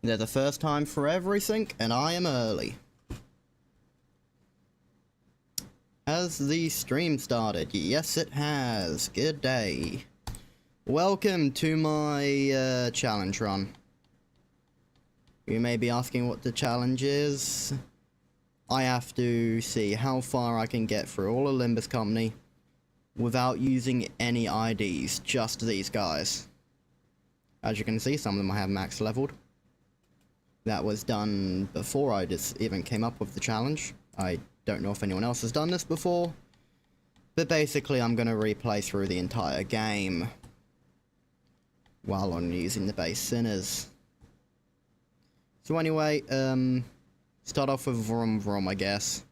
They're the first time for everything, and I am early. Has the stream started? Yes, it has. Good day. Welcome to my challenge run. You may be asking what the challenge is. I have to see how far I can get through all of Limbus Company without using any IDs, just these guys. As you can see, some of them I have max leveled. That was done before I just even came up with the challenge. I don't know if anyone else has done this before, but basically I'm going to replay through the entire game while I'm using the base sinners. So anyway, start off with Vroom Vroom, I guess.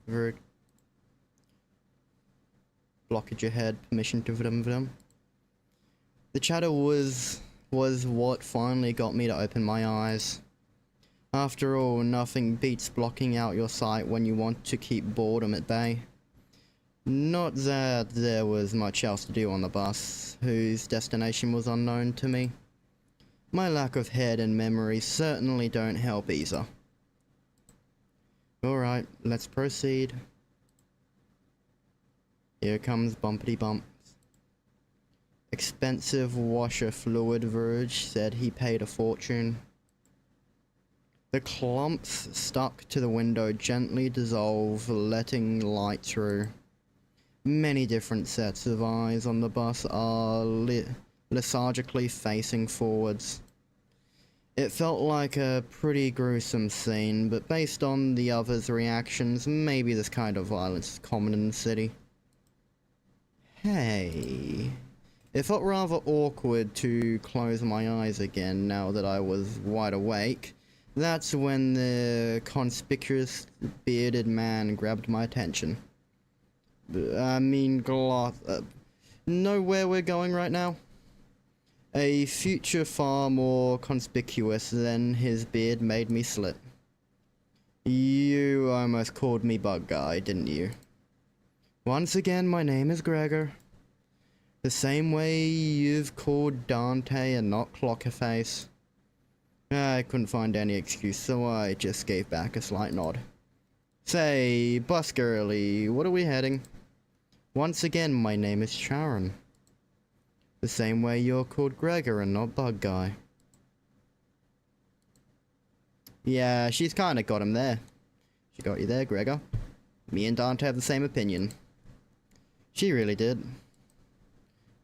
Rude. Blockage ahead, permission to vroom. The chatter was what finally got me to open my eyes. After all, nothing beats blocking out your sight when you want to keep boredom at bay. Not that there was much else to do on the bus, whose destination was unknown to me. My lack of head and memory certainly don't help either. Alright, let's proceed. Here comes bumpity bumps. Expensive washer fluid, Verge said he paid a fortune. The clumps stuck to the window gently dissolve, letting light through. Many different sets of eyes on the bus are lethargically facing forwards. It felt like a pretty gruesome scene, but based on the others' reactions, maybe this kind of violence is common in the city. Hey. It felt rather awkward to close my eyes again now that I was wide awake. That's when the conspicuous bearded man grabbed my attention. I mean, know where we're going right now? A future far more conspicuous than his beard made me slip. You almost called me Bug Guy, didn't you? Once again, my name is Gregor. The same way you've called Dante and not Clockerface. I couldn't find any excuse, so I just gave back a slight nod. Say, bus girly, what are we heading? Once again, my name is Sharon. The same way you're called Gregor and not Bug Guy. Yeah, she's kinda got him there. She got you there, Gregor. Me and Dante have the same opinion. She really did.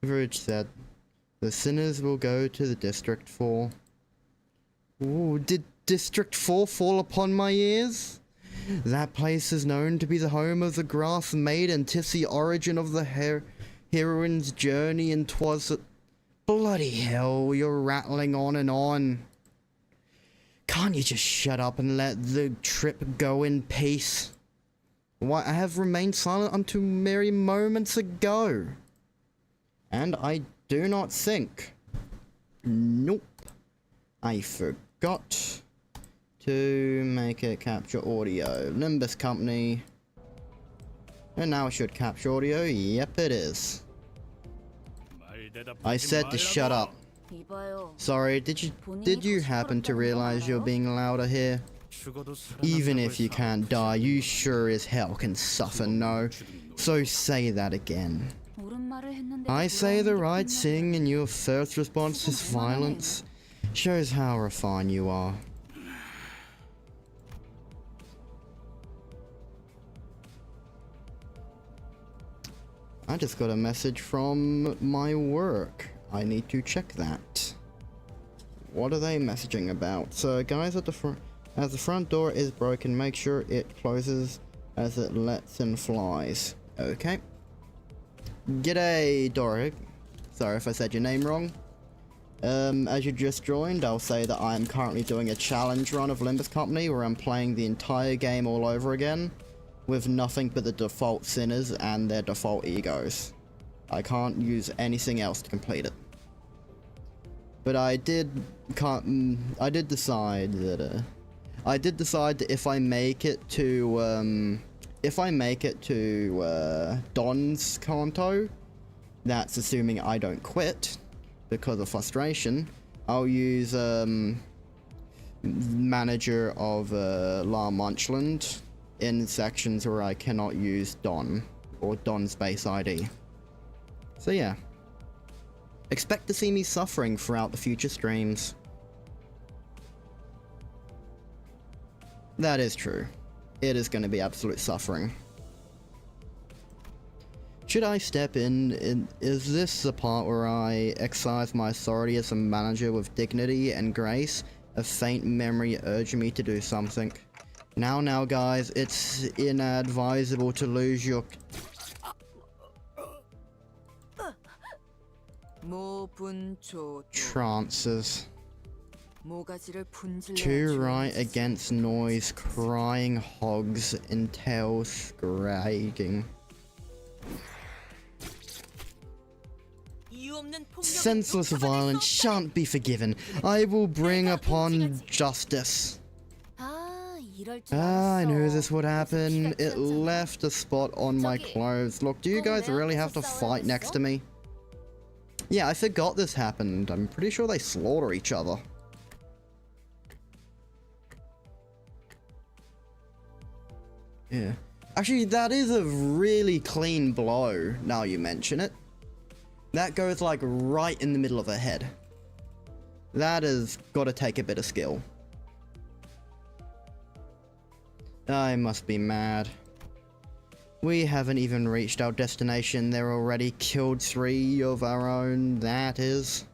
Verge said, the sinners will go to the District 4. Ooh, did District 4 fall upon my ears? That place is known to be the home of the grass maiden, 'tis the origin of the heroine's journey, and 'twas bloody hell, you're rattling on and on. Can't you just shut up and let the trip go in peace? Why, I have remained silent until merry moments ago. And I do not think. Nope. I forgot to make it capture audio. Limbus Company. And now it should capture audio. Yep, it is. I said to shut up. Sorry, did you happen to realize you're being louder here? Even if you can't die, you sure as hell can suffer, no? So say that again. I say the right thing and your first response is violence. Shows how refined you are. I just got a message from my work. I need to check that. What are they messaging about? So guys at the front, as the front door is broken, make sure it closes as it lets in flies. Okay. G'day, Doric. Sorry if I said your name wrong. As you just joined, I'll say that I'm currently doing a challenge run of Limbus Company where I'm playing the entire game all over again with nothing but the default sinners and their default egos. I can't use anything else to complete it. But I did decide that if I make it to if I make it to Don's Kanto, that's assuming I don't quit because of frustration. I'll use manager of La Munchland in sections where I cannot use Don or Don's base ID. So yeah, expect to see me suffering throughout the future streams. That is true. It is going to be absolute suffering. Should I step in? Is this the part where I exercise my authority as a manager with dignity and grace? A faint memory urging me to do something. Now guys, it's inadvisable to lose your trances. Too right against noise, crying hogs entail scragging. Senseless violence shan't be forgiven. I will bring upon justice. I knew this would happen. It left a spot on my clothes. Look, do you guys really have to fight next to me? Yeah, I forgot this happened. I'm pretty sure they slaughter each other. Yeah. Actually, that is a really clean blow, now you mention it. That goes like right in the middle of her head. That has got to take a bit of skill. I must be mad. We haven't even reached our destination. They're already killed 3 of our own, that is.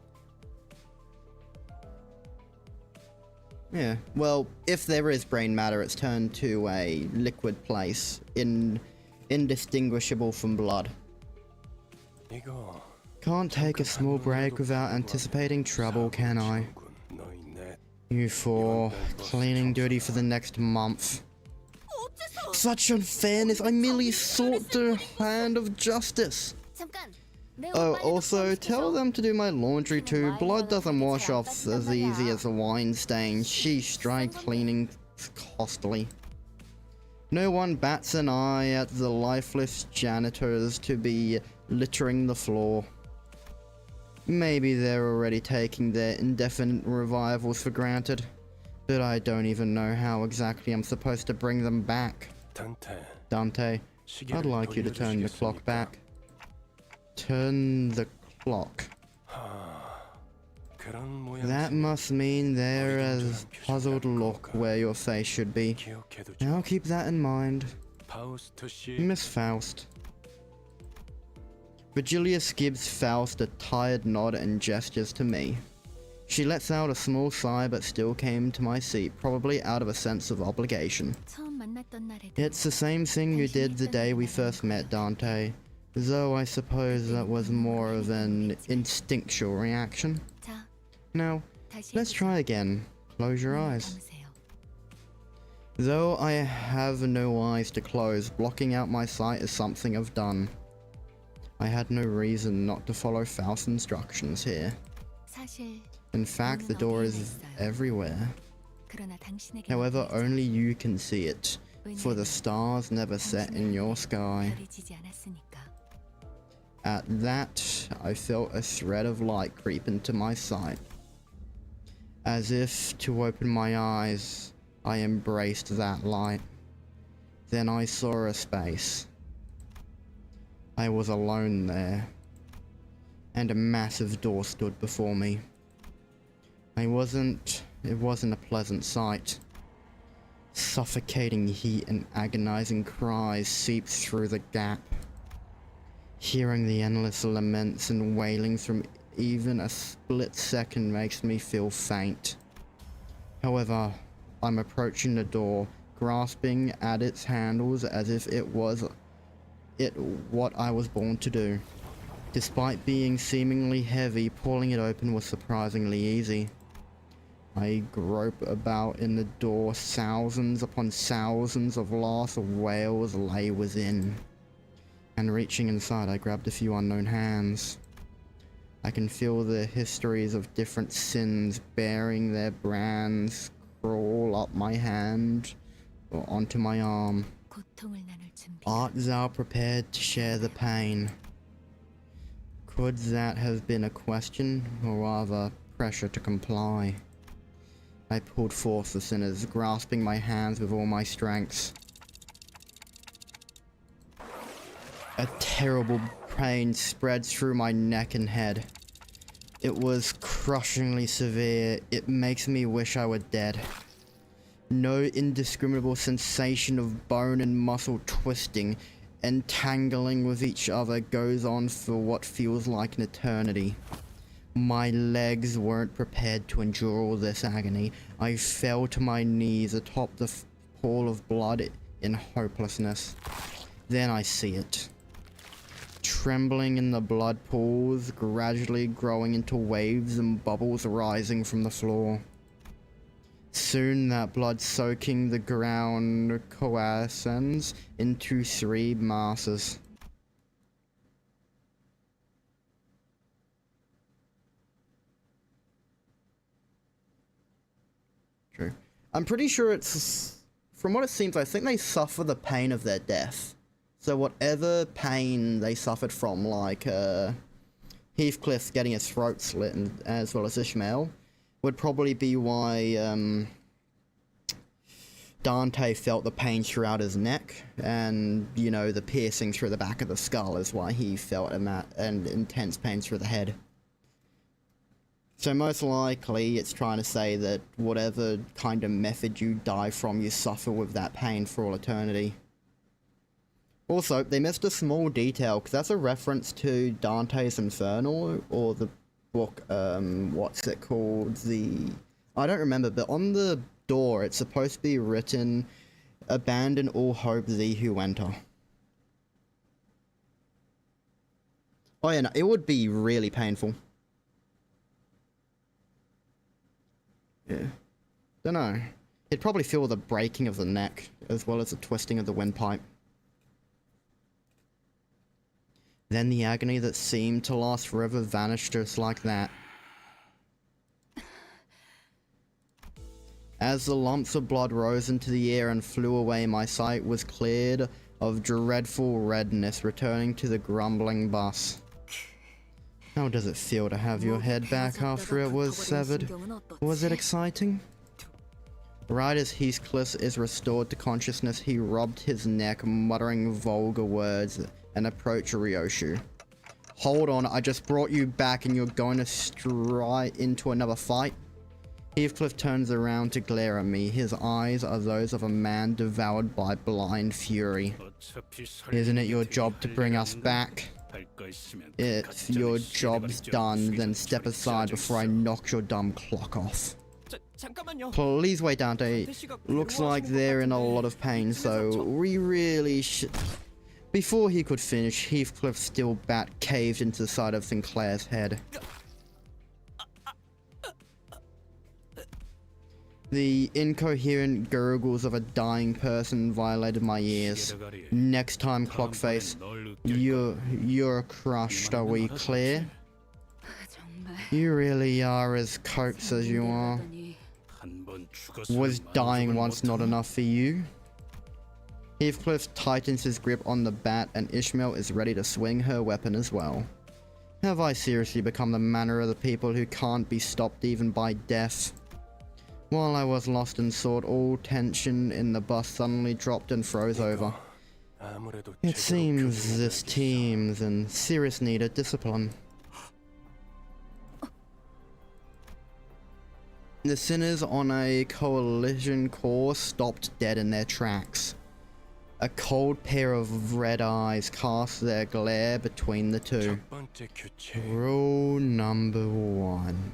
Yeah, well, if there is brain matter, it's turned to a liquid place, indistinguishable from blood. Can't take a small break without anticipating trouble, can I? You 4, cleaning duty for the next month. Such unfairness, I merely sought the hand of justice. Oh, also, tell them to do my laundry too. Blood doesn't wash off as easy as a wine stain. Sheesh, dry cleaning's costly. No one bats an eye at the lifeless janitors to be littering the floor. Maybe they're already taking their indefinite revivals for granted. But I don't even know how exactly I'm supposed to bring them back. Dante, I'd like you to turn the clock back. Turn the clock. That must mean there is a puzzled look where your face should be. I'll keep that in mind. Miss Faust. Virgilius gives Faust a tired nod and gestures to me. She lets out a small sigh but still came to my seat, probably out of a sense of obligation. It's the same thing you did the day we first met, Dante. Though I suppose that was more of an instinctual reaction. Now, let's try again. Close your eyes. Though I have no eyes to close, blocking out my sight is something I've done. I had no reason not to follow Faust's instructions here. In fact, the door is everywhere. However, only you can see it, for the stars never set in your sky. At that, I felt a thread of light creep into my sight. As if to open my eyes, I embraced that light. Then I saw a space. I was alone there, and a massive door stood before me. It wasn't a pleasant sight. Suffocating heat and agonizing cries seeped through the gap. Hearing the endless laments and wailings from even a split second makes me feel faint. However, I'm approaching the door, grasping at its handles as if it was what I was born to do. Despite being seemingly heavy, pulling it open was surprisingly easy. I grope about in the door, thousands upon thousands of lost whales lay within. And reaching inside, I grabbed a few unknown hands. I can feel the histories of different sins bearing their brands crawl up my hand or onto my arm. Art thou prepared to share the pain? Could that have been a question, or rather pressure to comply? I pulled forth the sinners, grasping my hands with all my strength. A terrible pain spread through my neck and head. It was crushingly severe. It makes me wish I were dead. No indiscriminable sensation of bone and muscle twisting, entangling with each other goes on for what feels like an eternity. My legs weren't prepared to endure all this agony. I fell to my knees atop the pool of blood in hopelessness. Then I see it. Trembling in the blood pools, gradually growing into waves and bubbles rising from the floor. Soon that blood soaking the ground coalesces into 3 masses. True. I'm pretty sure it's, from what it seems, I think they suffer the pain of their death. So whatever pain they suffered from, like Heathcliff getting his throat slit, and, as well as Ishmael, would probably be why Dante felt the pain throughout his neck, and, you know, the piercing through the back of the skull is why he felt an intense pain through the head. So most likely it's trying to say that whatever kind of method you die from, you suffer with that pain for all eternity. Also, they missed a small detail, because that's a reference to Dante's Inferno, or the book, what's it called, I don't remember, but on the door it's supposed to be written, "Abandon all hope, thee who enter." Oh yeah, no, it would be really painful. Yeah. Don't know. He'd probably feel the breaking of the neck, as well as the twisting of the windpipe. Then the agony that seemed to last forever vanished just like that. As the lumps of blood rose into the air and flew away, my sight was cleared of dreadful redness, returning to the grumbling bus. How does it feel to have your head back after it was severed? Was it exciting? Right as Heathcliff is restored to consciousness, he rubbed his neck, muttering vulgar words, and approached Ryoshu. Hold on, I just brought you back and you're going to stride into another fight? Heathcliff turns around to glare at me. His eyes are those of a man devoured by blind fury. Isn't it your job to bring us back? If your job's done, then step aside before I knock your dumb clock off. Please wait, Dante. Looks like they're in a lot of pain, so we really should... Before he could finish, Heathcliff's steel bat caved into the side of Sinclair's head. The incoherent gurgles of a dying person violated my ears. Next time, Clockface, you're crushed, are we clear? You really are as cokes as you are. Was dying once not enough for you? Heathcliff tightens his grip on the bat, and Ishmael is ready to swing her weapon as well. Have I seriously become the manner of the people who can't be stopped even by death? While I was lost in thought, all tension in the bus suddenly dropped and froze over. It seems this team's in serious need of discipline. The sinners on a collision course stopped dead in their tracks. A cold pair of red eyes cast their glare between the two. Rule number 1.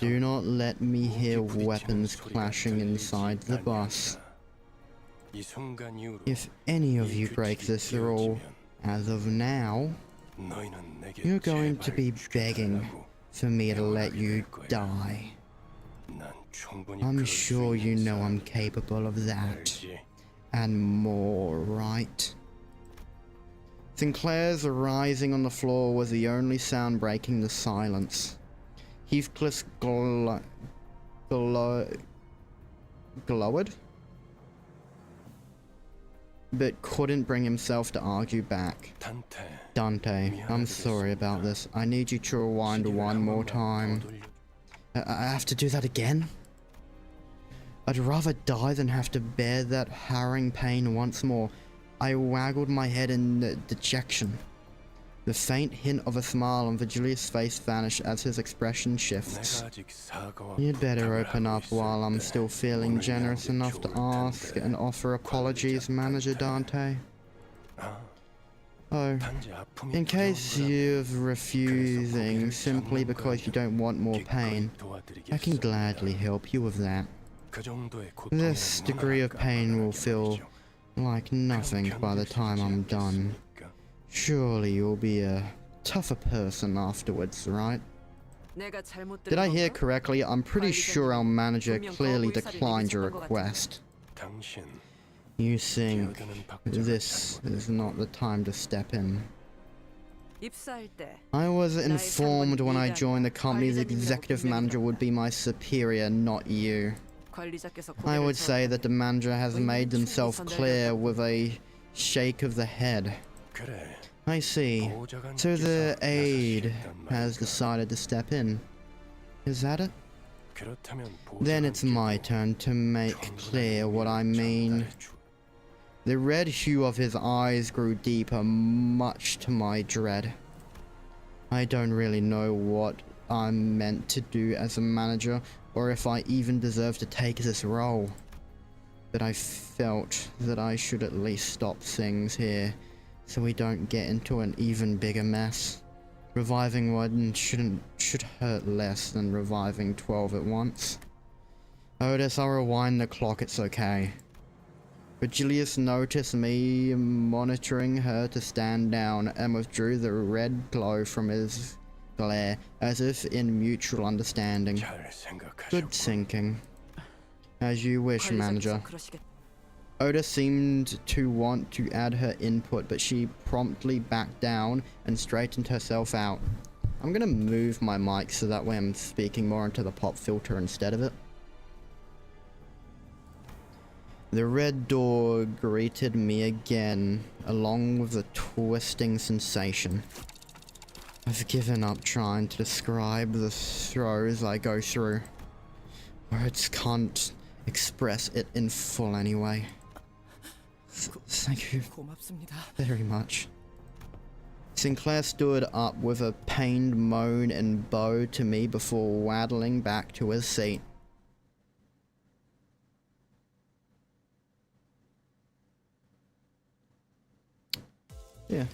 Do not let me hear weapons clashing inside the bus. If any of you break this rule, as of now, you're going to be begging for me to let you die. I'm sure you know I'm capable of that. And more, right? Sinclair's rising on the floor was the only sound breaking the silence. Heathcliff's glowered? but couldn't bring himself to argue back. Dante, I'm sorry about this. I need you to rewind one more time. I have to do that again? I'd rather die than have to bear that harrowing pain once more. I waggled my head in dejection. The faint hint of a smile on Virgilius' face vanished as his expression shifts. You'd better open up while I'm still feeling generous enough to ask and offer apologies, Manager Dante. Oh, in case you're refusing simply because you don't want more pain, I can gladly help you with that. This degree of pain will feel like nothing by the time I'm done. Surely you'll be a tougher person afterwards, right? Did I hear correctly? I'm pretty sure our manager clearly declined your request. You think this is not the time to step in? I was informed when I joined the company the executive manager would be my superior, not you. I would say that the manager has made himself clear with a shake of the head. I see. So the aide has decided to step in. Is that it? Then it's my turn to make clear what I mean. The red hue of his eyes grew deeper, much to my dread. I don't really know what I'm meant to do as a manager, or if I even deserve to take this role. But I felt that I should at least stop things here, so we don't get into an even bigger mess. Reviving one should hurt less than reviving 12 at once. Otis, I'll rewind the clock, it's okay. Virgilius noticed me monitoring her to stand down and withdrew the red glow from his glare, as if in mutual understanding. Good thinking. As you wish, Manager. Oda seemed to want to add her input, but she promptly backed down and straightened herself out. I'm gonna move my mic so that way I'm speaking more into the pop filter instead of it. The red door greeted me again, along with a twisting sensation. I've given up trying to describe the throes I go through. Words can't express it in full anyway. Thank you very much. Sinclair stood up with a pained moan and bowed to me before waddling back to his seat. Yeah.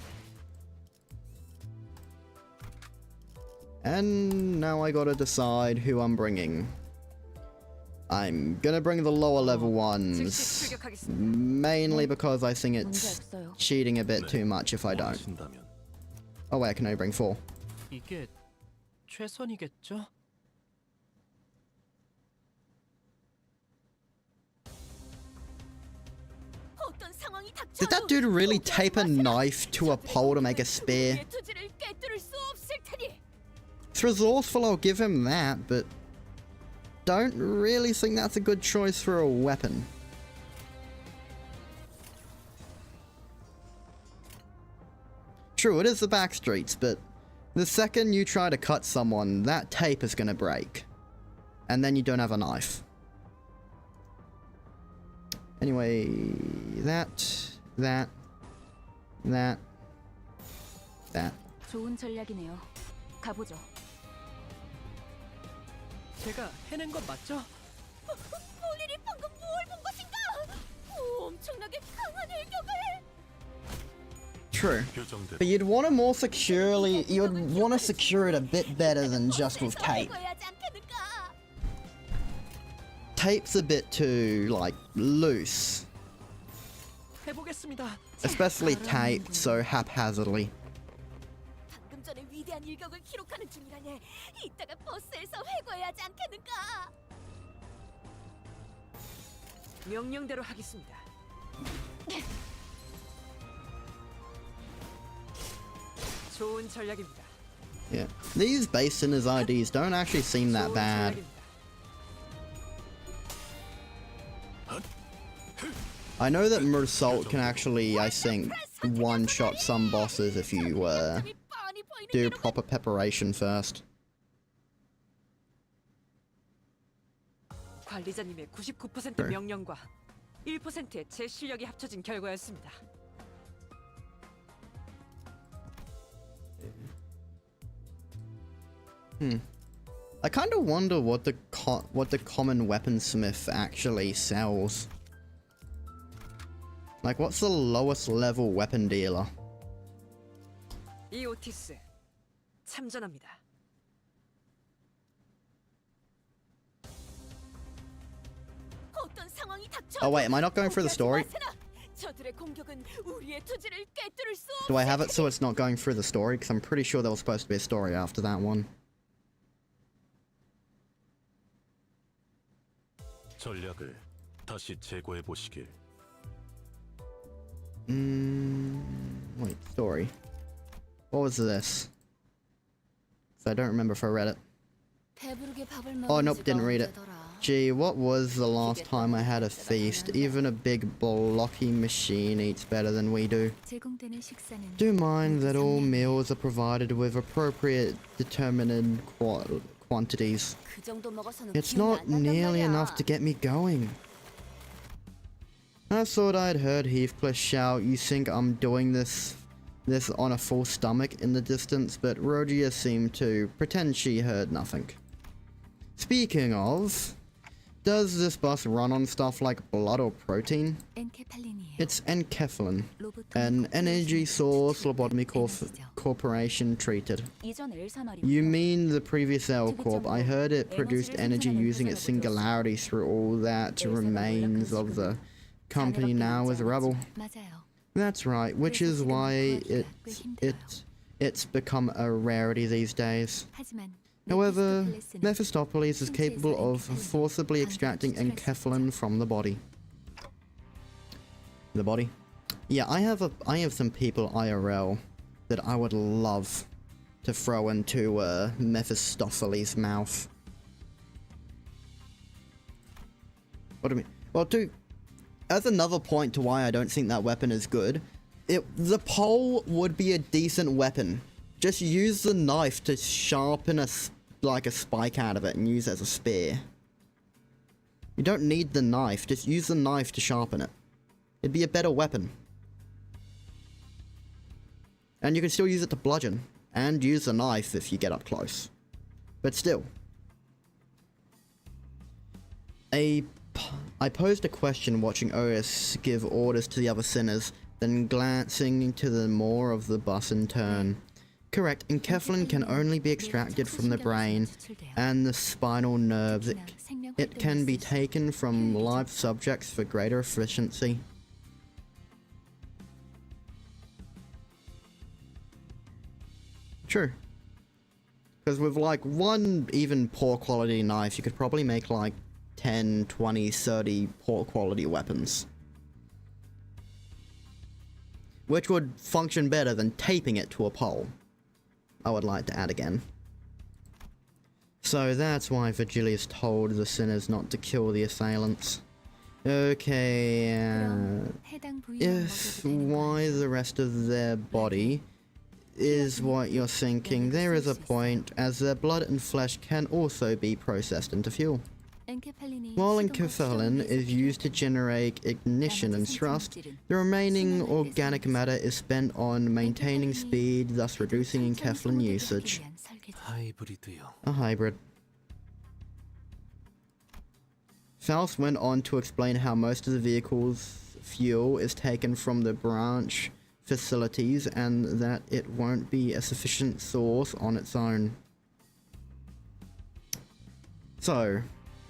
And now I gotta decide who I'm bringing. I'm gonna bring the lower level ones, mainly because I think it's cheating a bit too much if I don't. Oh wait, I can only bring 4. 이게 최선이겠죠? Did that dude really tape a knife to a pole to make a spear? It's resourceful, I'll give him that, but don't really think that's a good choice for a weapon. True, it is the back streets, but the second you try to cut someone, that tape is gonna break. And then you don't have a knife. Anyway, that. 좋은 전략이네요. 가보죠. 제가 해낸 건 맞죠? 폴린이 방금 뭘 본 것인가? 엄청나게 강한 일격을. True, but you'd want to more securely. You'd want to secure it a bit better than just with tape. Tape's a bit too like loose, 해보겠습니다. especially taped so haphazardly. 방금 전에 위대한 일격을 기록하는 중이라니. 이따가 버스에서 회고해야 하지 않겠는가? 명령대로 하겠습니다. 좋은 전략입니다. Yeah, these base sinners IDs don't actually seem that bad. I know that Mersault can actually, I think, one-shot some bosses if you do proper preparation first. 관리자님의 99% 명령과 1%의 제 실력이 합쳐진 결과였습니다. I kind of wonder what the common weaponsmith actually sells. Like, what's the lowest level weapon dealer? 이 오티스 참전합니다. 어떤 상황이 닥쳐. Oh wait, am I not going through the story? 저들의 공격은 우리의 투지를 꿰뚫을 수 Do I have it so it's not going through the story? Because I'm pretty sure there was supposed to be a story after that one. 전략을 다시 재고해 보시길. Wait, story. What was this? So I don't remember if I read it. Oh, nope, didn't read it. Gee, what was the last time I had a feast? Even a big blocky machine eats better than we do. Do mind that all meals are provided with appropriate determined quantities. It's not nearly enough to get me going. I thought I'd heard Heathcliff shout, "You think I'm doing this on a full stomach" in the distance, but Rhodia seemed to pretend she heard nothing. Speaking of, does this bus run on stuff like blood or protein? It's enkephalin, an energy source lobotomy corporation treated. You mean the previous L Corp? I heard it produced energy using its singularity through all that remains of the company now is rubble. That's right, which is why it's become a rarity these days. However, Mephistopheles is capable of forcibly extracting enkephalin from the body. The body? Yeah, I have some people IRL that I would love to throw into Mephistopheles' mouth. What do I mean? Well, as another point to why I don't think that weapon is good, the pole would be a decent weapon. Just use the knife to sharpen a spike out of it and use it as a spear. You don't need the knife, just use the knife to sharpen it. It'd be a better weapon. And you can still use it to bludgeon, and use the knife if you get up close. But still. I posed a question watching Otis give orders to the other sinners, then glancing to the more of the bus in turn. Correct, enkephalin can only be extracted from the brain and the spinal nerves. It can be taken from live subjects for greater efficiency. True. Because with like one even poor quality knife, you could probably make like 10, 20, 30 poor quality weapons. Which would function better than taping it to a pole. I would like to add again. So that's why Virgilius told the sinners not to kill the assailants. Okay, if why the rest of their body is what you're thinking, there is a point, as their blood and flesh can also be processed into fuel. While enkephalin is used to generate ignition and thrust, the remaining organic matter is spent on maintaining speed, thus reducing enkephalin usage. A hybrid. Faust went on to explain how most of the vehicle's fuel is taken from the branch facilities and that it won't be a sufficient source on its own. So,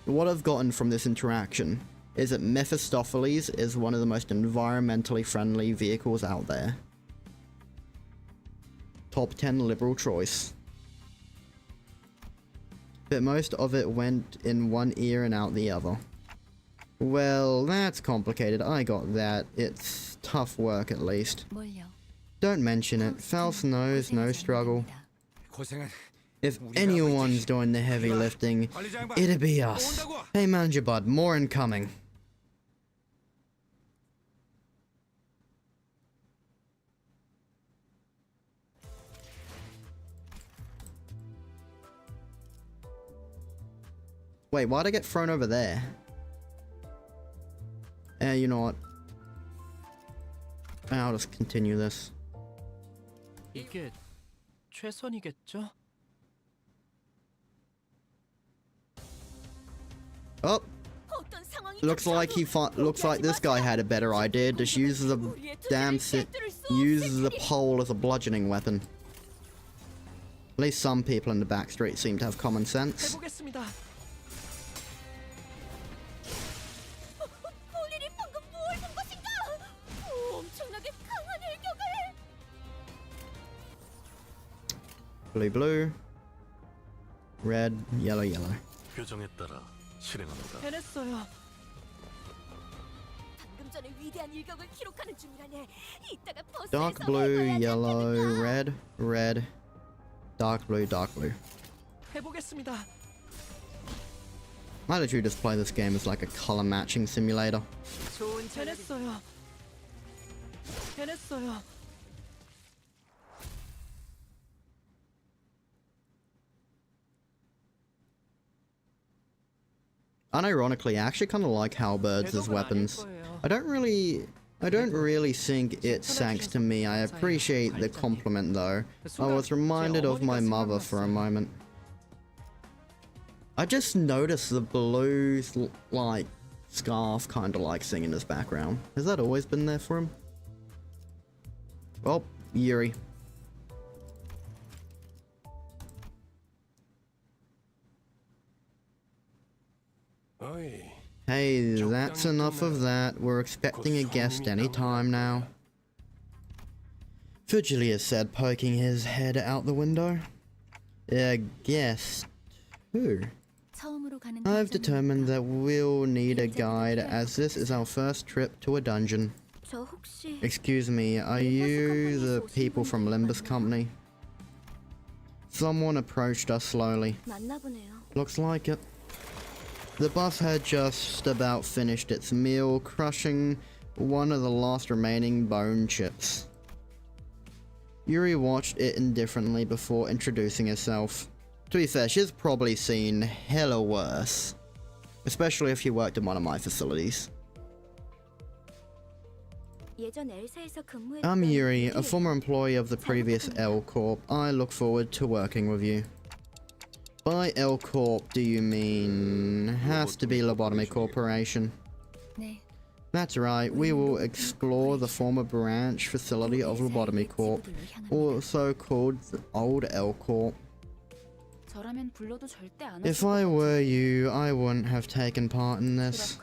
what I've gotten from this interaction is that Mephistopheles is one of the most environmentally friendly vehicles out there. Top 10 liberal choice. But most of it went in one ear and out the other. Well, that's complicated, I got that. It's tough work at least. Don't mention it, Faust knows no struggle. If anyone's doing the heavy lifting, it'd be us. Hey Manager Bud, more incoming. Wait, why'd I get thrown over there? You know what? I'll just continue this. 이게 최선이겠죠? Oh, 어떤 상황이 looks like looks like this guy had a better idea. Just uses the uses the pole as a bludgeoning weapon. At least some people in the back street seem to have common sense. 해보겠습니다. 볼일이 방금 뭘 본 것인가? 엄청나게 강한 일격을. Blue, blue. Red, yellow, yellow. 규정에 따라 실행합니다. 해냈어요. 방금 전에 위대한 일격을 기록하는 중이라네. 이따가 버스에서 Dark blue, 해봐야지 yellow, 않겠는가? red, red. Dark blue, dark blue. 해보겠습니다. I literally just play this game as like a color matching simulator. 좋은 전략이 해냈어요. 해냈어요. Unironically, I actually kind of like halberds as weapons. I don't really think it sank to me. I appreciate the compliment though. I was reminded of my mother for a moment. I just noticed the blue, like, scarf kind of like thing in his background. Has that always been there for him? Oh, Yuri. Hey, that's enough of that. We're expecting a guest any time now. Virgilius said, poking his head out the window. A guest? Who? I've determined that we'll need a guide as this is our first trip to a dungeon. Excuse me, are you the people from Limbus Company? Someone approached us slowly. Looks like it. The bus had just about finished its meal, crushing one of the last remaining bone chips. Yuri watched it indifferently before introducing herself. To be fair, she's probably seen hella worse. Especially if you worked in one of my facilities. I'm Yuri, a former employee of the previous L Corp. I look forward to working with you. By L Corp, do you mean... has to be Lobotomy Corporation? That's right, we will explore the former branch facility of Lobotomy Corp, also called the Old L Corp. If I were you, I wouldn't have taken part in this.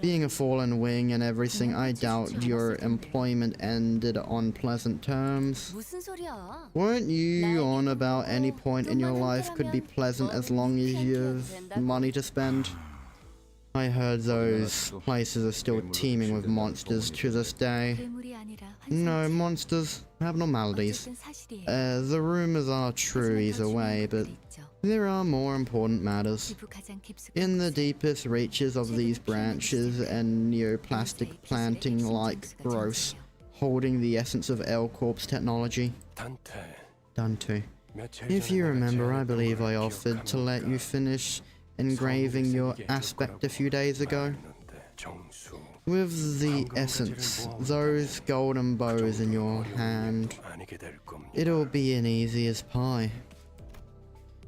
Being a fallen wing and everything, I doubt your employment ended on pleasant terms. Weren't you on about any point in your life could be pleasant as long as you've money to spend? I heard those places are still teeming with monsters to this day. No, monsters, abnormalities. The rumors are true either way, but there are more important matters. In the deepest reaches of these branches and neoplastic planting-like growths, holding the essence of L Corp's technology. Dante. If you remember, I believe I offered to let you finish engraving your aspect a few days ago. With the essence, those golden bows in your hand, it'll be an easy as pie.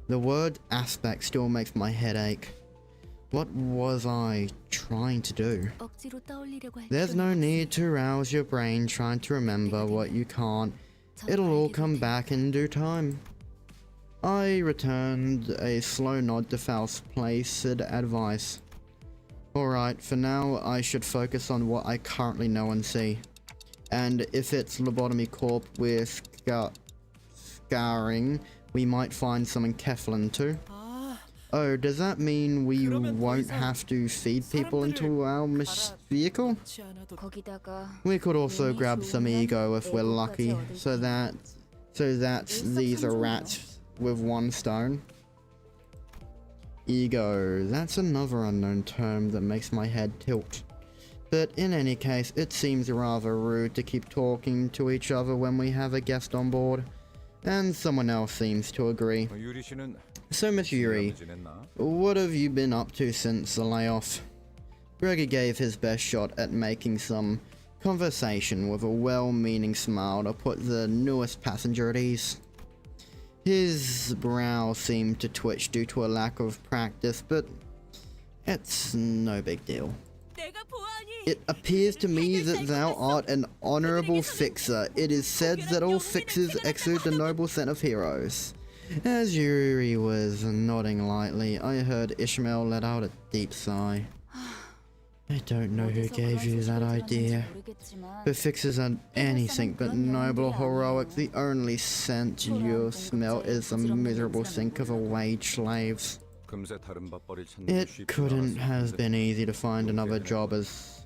The word aspect still makes my head ache. What was I trying to do? There's no need to rouse your brain trying to remember what you can't. It'll all come back in due time. I returned a slow nod to Faust's placid advice. Alright, for now I should focus on what I currently know and see. And if it's Lobotomy Corp with scarring, we might find some in Keflin too. Oh, does that mean we won't have to feed people into our vehicle? We could also grab some E.G.O if we're lucky, so that's these are rats with one stone. E.G.O, that's another unknown term that makes my head tilt. But in any case, it seems rather rude to keep talking to each other when we have a guest on board. And someone else seems to agree. So, Miss Yuri, what have you been up to since the layoff? Gregor gave his best shot at making some conversation with a well-meaning smile to put the newest passenger at ease. His brow seemed to twitch due to a lack of practice, but it's no big deal. It appears to me that thou art an honourable fixer. It is said that all fixers exude the noble scent of heroes. As Yuri was nodding lightly, I heard Ishmael let out a deep sigh. I don't know who gave you that idea, but fixers aren't anything but noble or heroic. The only scent you smell is the miserable stink of wage slaves. It couldn't have been easy to find another job as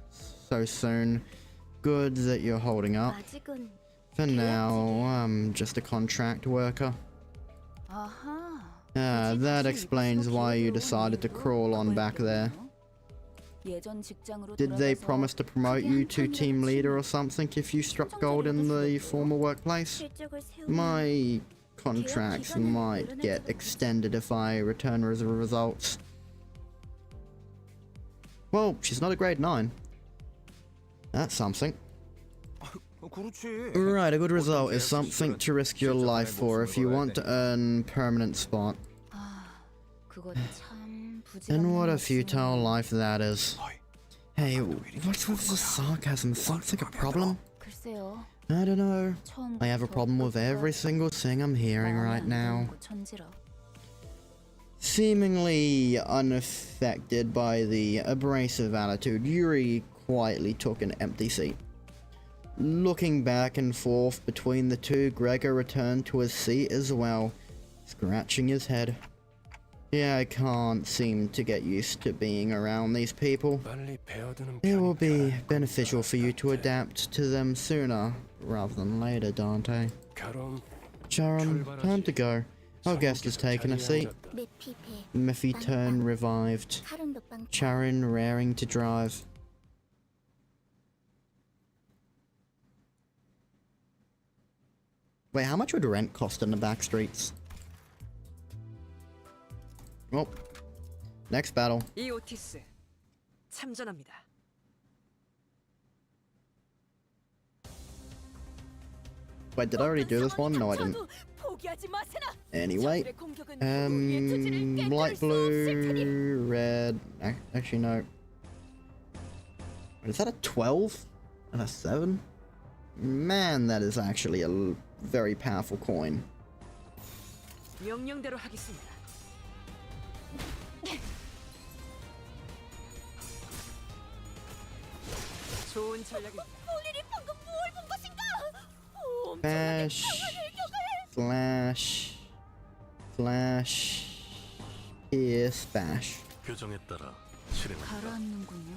so soon. Good that you're holding up. For now, I'm just a contract worker. That explains why you decided to crawl on back there. Did they promise to promote you to team leader or something if you struck gold in the former workplace? My contracts might get extended if I return as a result. Well, she's not a grade 9. That's something. Right, a good result is something to risk your life for if you want to earn permanent spot. And what a futile life that is. Hey, what's with the sarcasm? Something a problem? I don't know. I have a problem with every single thing I'm hearing right now. Seemingly unaffected by the abrasive attitude, Yuri quietly took an empty seat. Looking back and forth between the two, Gregor returned to his seat as well, scratching his head. Yeah, I can't seem to get used to being around these people. It will be beneficial for you to adapt to them sooner rather than later, Dante. Charon, time to go. Our guest has taken a seat. Miffy turned revived. Charon raring to drive. Wait, how much would rent cost in the back streets? Well, next battle. 이 오티스 참전합니다. Wait, did I already do this one? No, I didn't. Anyway, light blue, red. Actually, no. Is that a 12 and a 7? Man, that is actually a very powerful coin. 명령대로 하겠습니다. 좋은 전략입니다. Flash, flash, flash, pierce, bash. 규정에 따라 실행한다. 가라앉는군요.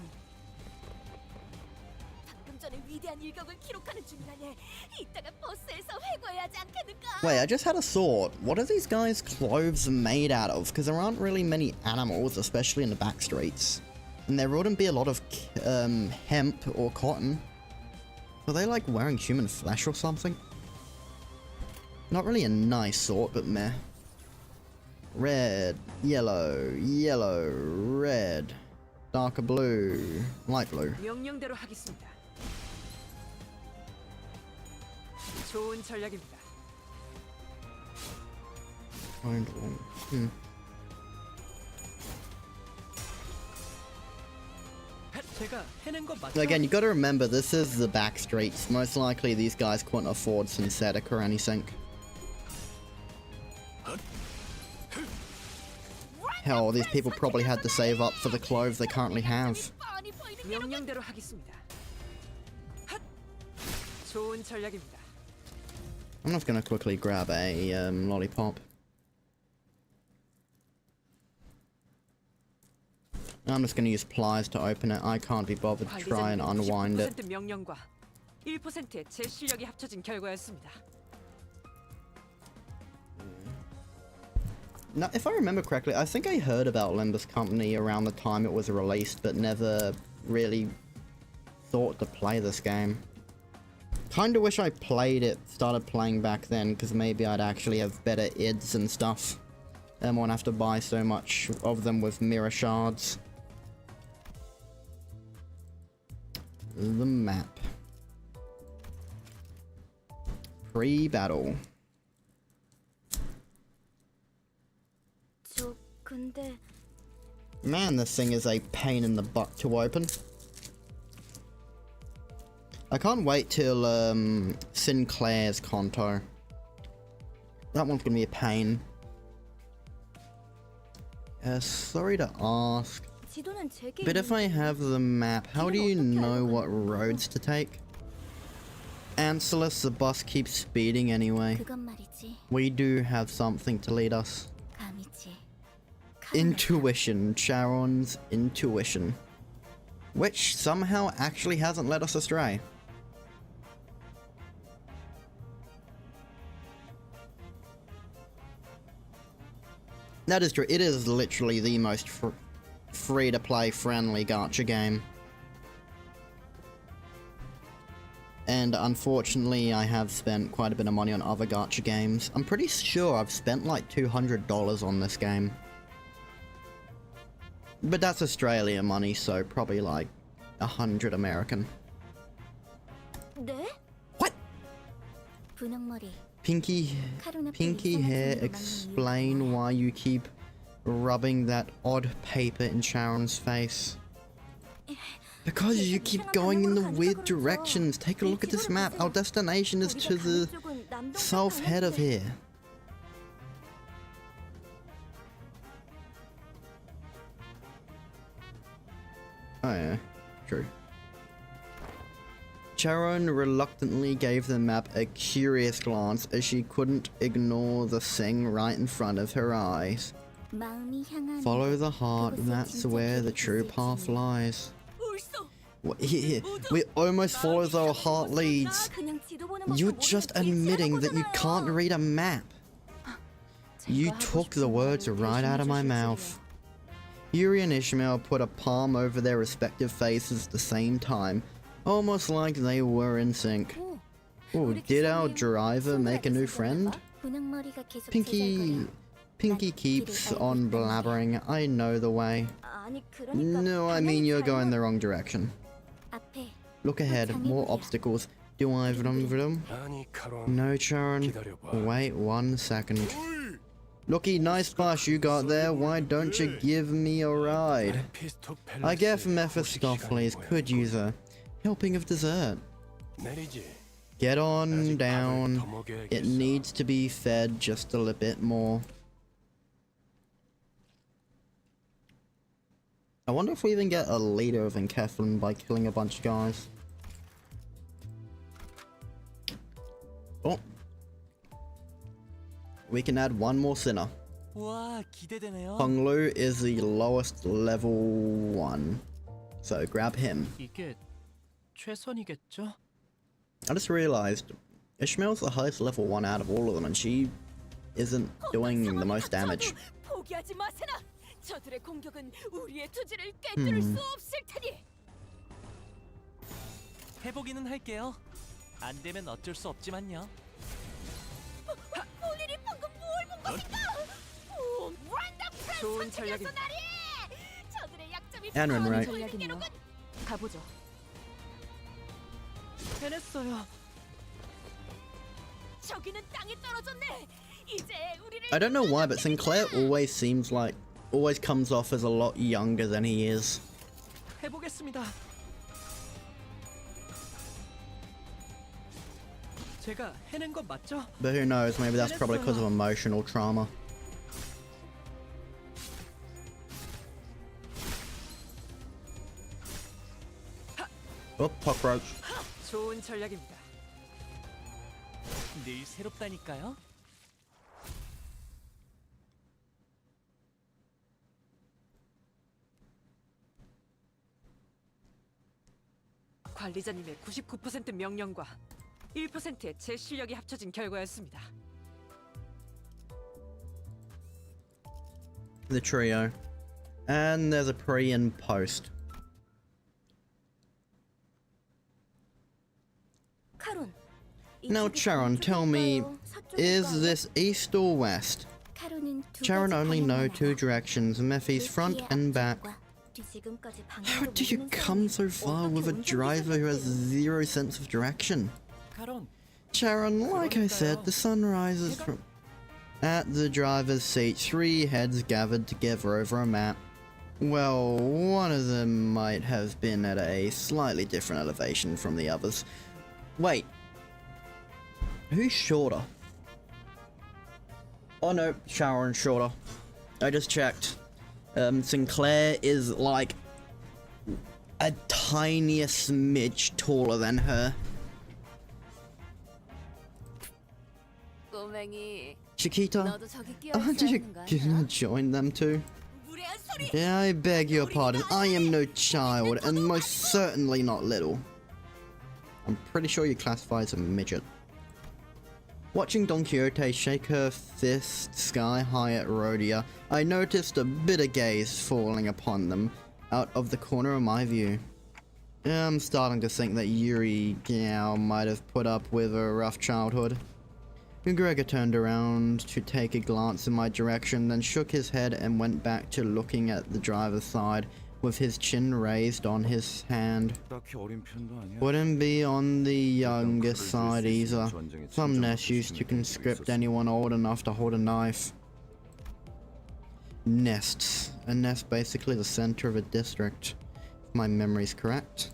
방금 전에 위대한 일격을 기록하는 중이라네. 이따가 버스에서 회고해야지 않겠는가? Wait, I just had a thought. What are these guys' clothes made out of? Because there aren't really many animals, especially in the back streets. And there wouldn't be a lot of hemp or cotton. Are they like wearing human flesh or something? Not really a nice thought, but meh. Red, yellow, yellow, red, darker blue, light blue. 명령대로 하겠습니다. 좋은 전략입니다. 제가 해낸 거 맞죠? Again, you gotta remember, this is the back streets. Most likely these guys couldn't afford synthetic or anything. Hell, these people probably had to save up for the clothes they currently have. 명령대로 하겠습니다. 좋은 전략입니다. I'm just gonna quickly grab a lollipop. I'm just gonna use pliers to open it. I can't be bothered to try and unwind it. 10% 명령과 1%의 제 실력이 합쳐진 결과였습니다. Now, if I remember correctly, I think I heard about limbuscompany around the time it was released, but never really thought to play this game. Kinda wish I started playing back then, because maybe I'd actually have better IDs and stuff. and won't have to buy so much of them with mirror shards. The map. Pre-battle. 저 근데 Man, this thing is a pain in the butt to open. I can't wait till Sinclair's Conto. That one's gonna be a pain. Sorry to ask, 지도는 제게 but if I have the map, how do you know what roads to take? Ancillus, the bus keeps speeding anyway. 그건 말이지. We do have something to lead us. 감이지. Intuition, Charon's intuition. Which somehow actually hasn't led us astray. That is true. It is literally the most free-to-play friendly gacha game. And unfortunately, I have spent quite a bit of money on other gacha games. I'm pretty sure I've spent like $200 on this game. But that's Australian money, so probably like 100 American. 네? What? 분홍머리. Pinky hair, explain why you keep rubbing that odd paper in Sharon's face. Because you keep going in the weird directions. Take a look at this map. Our destination is to the south head of here. Oh yeah, true. Charon reluctantly gave the map a curious glance as she couldn't ignore the thing right in front of her eyes. Follow the heart, that's where the true path lies. We almost follow our heart leads. You're just admitting that you can't read a map. You took the words right out of my mouth. Yuri and Ishmael put a palm over their respective faces at the same time, almost like they were in sync. Oh, did our driver make a new friend? Pinky keeps on blabbering. I know the way. No, I mean you're going the wrong direction. Look ahead, more obstacles. Do I vroom? No, Charon. Wait 1 second. Looky, nice bus you got there. Why don't you give me a ride? I guess Mephistopheles could use a helping of dessert. Get on down. It needs to be fed just a little bit more. I wonder if we even get a leader of Enkephalon by killing a bunch of guys. Oh. We can add one more sinner. 와, 기대되네요. Honglu is the lowest level 1. So grab him. 이게 최선이겠죠? I just realized Ishmael's the highest level 1 out of all of them and she isn't doing the most damage. 포기하지 마세나. 저들의 공격은 우리의 투지를 꿰뚫을 수 없을 테니. 해보기는 할게요. 안 되면 어쩔 수 없지만요. 본인이 방금 뭘 본 것인가? 랜덤 좋은 프레스 전략이- 선택이었어 나리. 저들의 약점이 Aaron, right? 전략이네요. 가보죠. 해냈어요. 저기는 땅에 떨어졌네. 이제 우리를 I don't know why, but Sinclair always comes off as a lot younger than he is. 해보겠습니다. 제가 해낸 거 맞죠? But who knows, maybe that's probably because of emotional trauma. Oh, cockroach. 좋은 전략입니다. 늘 새롭다니까요. 관리자님의 99% 명령과 1%의 제 실력이 합쳐진 결과였습니다. The trio. And there's a pre and post. 카론. Now, Charon, tell me, is this east or west? Sharon only know two directions, Mephi's front and back. How do you come so far with a driver who has zero sense of direction? 카론, Sharon, like I said, the sun rises from... At the driver's seat, three heads gathered together over a map. Well, one of them might have been at a slightly different elevation from the others. Wait. Who's shorter? Oh no, Sharon's shorter. I just checked. Sinclair is like a tiniest smidge taller than her. 꼬맹이, Chiquita, 너도 저기 aren't you 끼어있어야 하는 거 gonna 아니야? join them too? 무례한 소리! Yeah, I beg your pardon. I am no child, and most certainly not little. I'm pretty sure you classify as a midget. Watching Don Quixote shake her fist sky high at Rhodia, I noticed a bitter gaze falling upon them out of the corner of my view. I'm starting to think that Yuri Gao might have put up with a rough childhood. Gregor turned around to take a glance in my direction, then shook his head and went back to looking at the driver's side with his chin raised on his hand. Wouldn't be on the youngest side either. Some nest used to conscript anyone old enough to hold a knife. Nests. A nest basically the center of a district, if my memory's correct.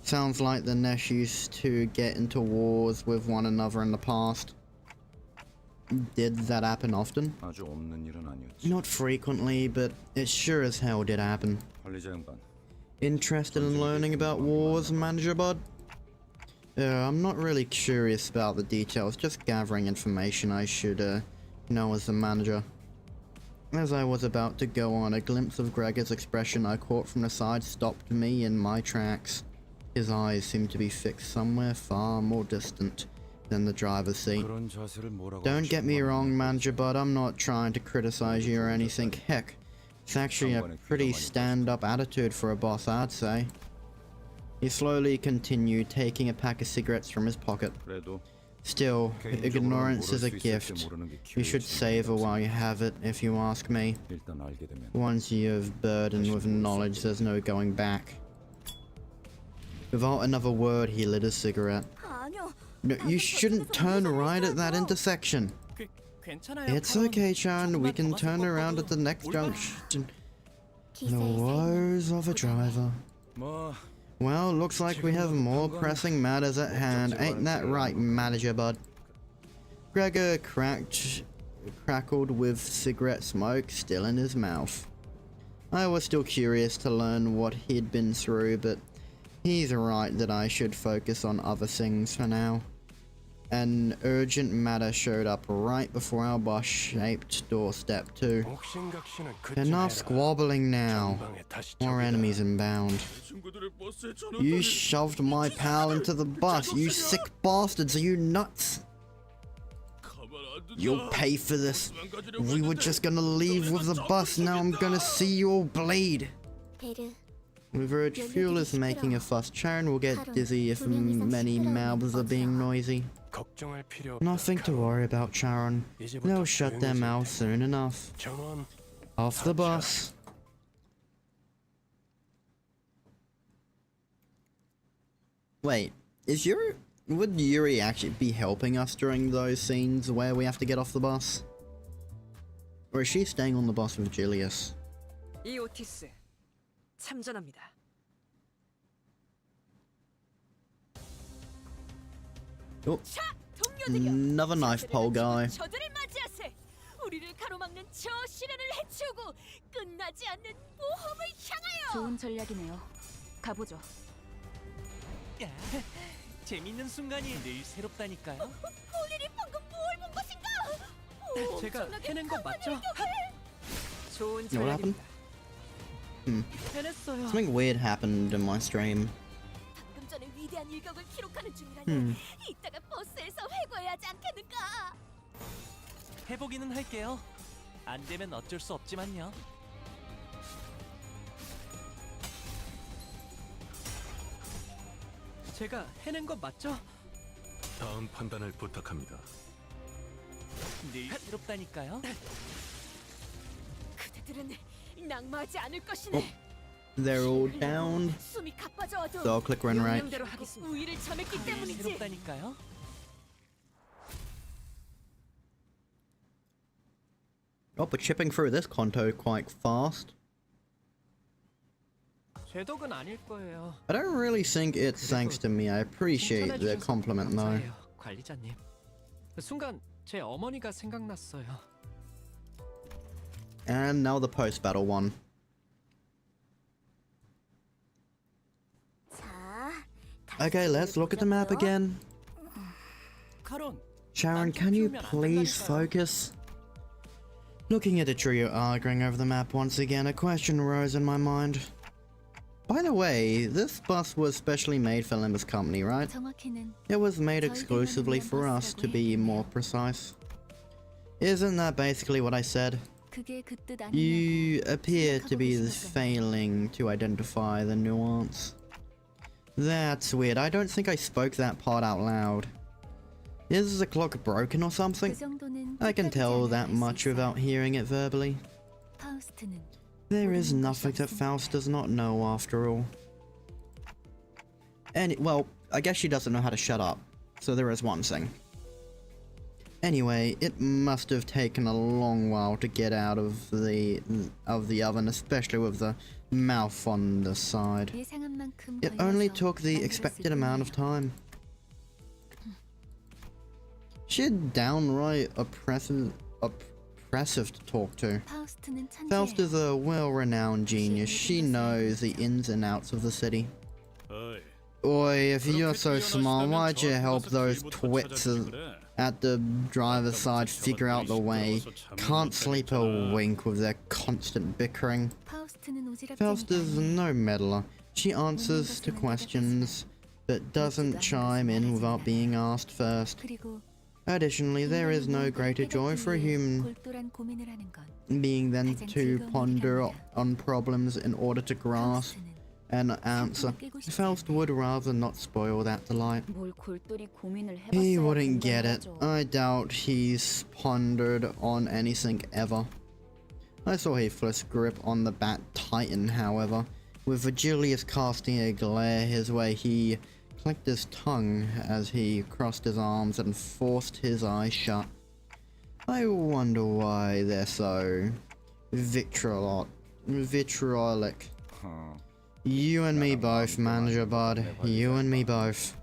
Sounds like the Nesh used to get into wars with one another in the past. Did that happen often? Not frequently, but it sure as hell did happen. Interested in learning about wars, Manager Bud? I'm not really curious about the details, just gathering information I should know as the manager. As I was about to go on, a glimpse of Gregor's expression I caught from the side stopped me in my tracks. His eyes seemed to be fixed somewhere far more distant than the driver's seat. Don't get me wrong, Manager Bud, I'm not trying to criticize you or anything. Heck, it's actually a pretty stand-up attitude for a boss, I'd say. He slowly continued, taking a pack of cigarettes from his pocket. Still, ignorance is a gift. You should savor while you have it, if you ask me. Once you're burdened with knowledge, there's no going back. Without another word, he lit a cigarette. No, you shouldn't turn right at that intersection. 괜찮아요. It's okay, Sharon. We can turn around at the next junction. The woes of a driver. Well, looks like we have more pressing matters at hand. Ain't that right, Manager Bud? Gregor crackled with cigarette smoke still in his mouth. I was still curious to learn what he'd been through, but he's right that I should focus on other things for now. An urgent matter showed up right before our boss-shaped doorstep too. Enough squabbling now. More enemies inbound. You shoved my pal into the bus, you sick bastards, are you nuts? You'll pay for this. We were just gonna leave with the bus, now I'm gonna see you all bleed. With fuel is making a fuss, Sharon will get dizzy if many mouths are being noisy. Nothing to worry about, Sharon. They'll shut their mouths soon enough. Off the bus. Wait, would Yuri actually be helping us during those scenes where we have to get off the bus? Or is she staying on the bus with Julius? 이 오티스 참전합니다. Oh, another knife pole guy. 저들을 맞이하세. 우리를 가로막는 저 시련을 해치우고 끝나지 않는 모험을 향하여. 좋은 전략이네요. 가보죠. 야, 재밌는 순간이 늘 새롭다니까요. 폴리리 방금 뭘 본 것인가? 제가 해낸 거 맞죠? 좋은 You know what happened? 전략입니다. 해냈어요. Something weird happened in my stream. 방금 전에 위대한 일격을 기록하는 중이라니. 이따가 버스에서 회고해야 하지 않겠는가? 해보기는 할게요. 안 되면 어쩔 수 없지만요. 제가 해낸 거 맞죠? 다음 판단을 부탁합니다. 늘 새롭다니까요. 그대들은 낙마하지 않을 것이네. They're all down. 숨이 가빠져도 So I'll click run right. 명령대로 하겠습니다. 우위를 점했기 늘 때문이지. 새롭다니까요. Oh, but chipping through this conto quite fast. 제 덕은 아닐 거예요. I don't really think it's thanks to me. I appreciate the compliment though. 감사해요, 관리자님. 순간 제 어머니가 생각났어요. And now the post-battle one. 자, Okay, let's look at the map again. 카론, Sharon, can you please focus? Looking at the trio arguing over the map once again, a question arose in my mind. By the way, this bus was specially made for Limbus Company, right? 정확히는 It was made exclusively for us, to be more precise. Isn't that basically what I said? 그게 그 뜻 아니냐고. You appear to be failing to identify the nuance. That's weird. I don't think I spoke that part out loud. Is the clock broken or 그 something? 정도는 I can 특별하지 tell 않아 that 알수 much 있어요. without hearing it verbally. 파우스트는 There is nothing that Faust does not know after all. Well, I guess she doesn't know how to shut up, so there is one thing. Anyway, it must have taken a long while to get out of the oven, especially with the mouth on the side. 예상한 만큼 It only 걸려서 took the 만들었을 expected amount of 뿐이에요. time. She's downright oppressive to talk to. 파우스트는 Faust 천재예요. is a well-renowned genius. She knows the ins and outs of the city. 어이, Oi, if you're so 그렇게 smart, why'd you 뛰어나시다면 help 저한테 those 가서 twits 기부터 찾아주지 그래. at the driver's side figure out the way? Can't sleep a wink with their constant bickering. 파우스트는 오지랖쟁이가 Faust is 아니에요. no meddler. She answers to questions, but doesn't chime in without being asked first. 그리고 Additionally, there is no greater joy for a human 골똘한 고민을 하는 건 being than to ponder on problems in order to grasp 파우스트는 an answer. Faust would rather not spoil that delight. 뭘 골똘히 고민을 He 해봤어야 wouldn't get it. 공감을 하죠. I doubt he's pondered on anything ever. I saw Heathcliff's grip on the Bat Titan, however. With Virgilius casting a glare his way, he clicked his tongue as he crossed his arms and forced his eyes shut. I wonder why they're so vitriolic. You and me both, manager bud. You and me both.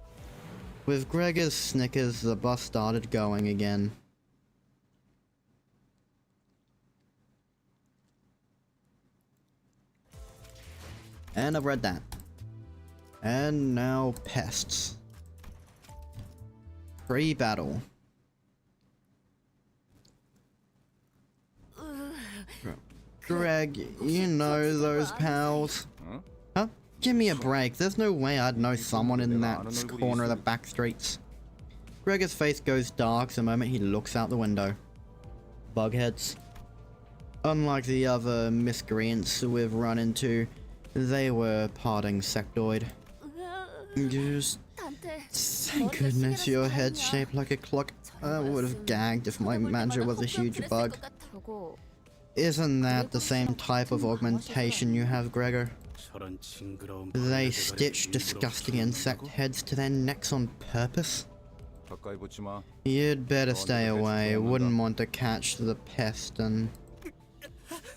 With Gregor's snickers, the bus started going again. And I've read that. And now pests. Pre-battle. Greg, you know those pals? Huh? Give me a break. There's no way I'd know someone in that corner of the back streets. Gregor's face goes dark the moment he looks out the window. Bugheads. Unlike the other miscreants we've run into, they were parting sectoid. Just thank goodness your head's shaped like a clock. I would have gagged if my manager was a huge bug. 저거 Isn't that the same type of augmentation you have, Gregor? 저런 징그러운 They 벌레들을 stitch disgusting 일부러 insect heads to their necks on purpose? 가까이 붙지 마. You'd better stay away. Wouldn't want to catch the pest and...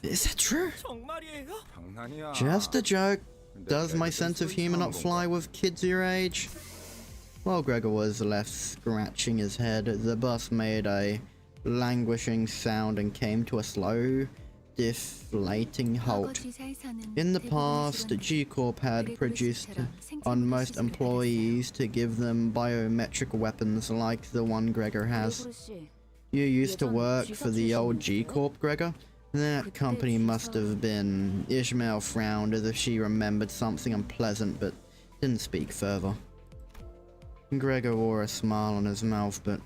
Is that true? 정말이에요? 장난이야. Just a joke. Does my sense of humor not fly with kids your age? While Gregor was left scratching his head, the bus made a languishing sound and came to a slow, deflating halt. In the past, G-Corp had produced on most employees to give them biometric weapons like the one Gregor has. You used to work for the old G-Corp, Gregor? That company must have been... Ishmael frowned as if she remembered something unpleasant, but didn't speak further. Gregor wore a smile on his mouth, but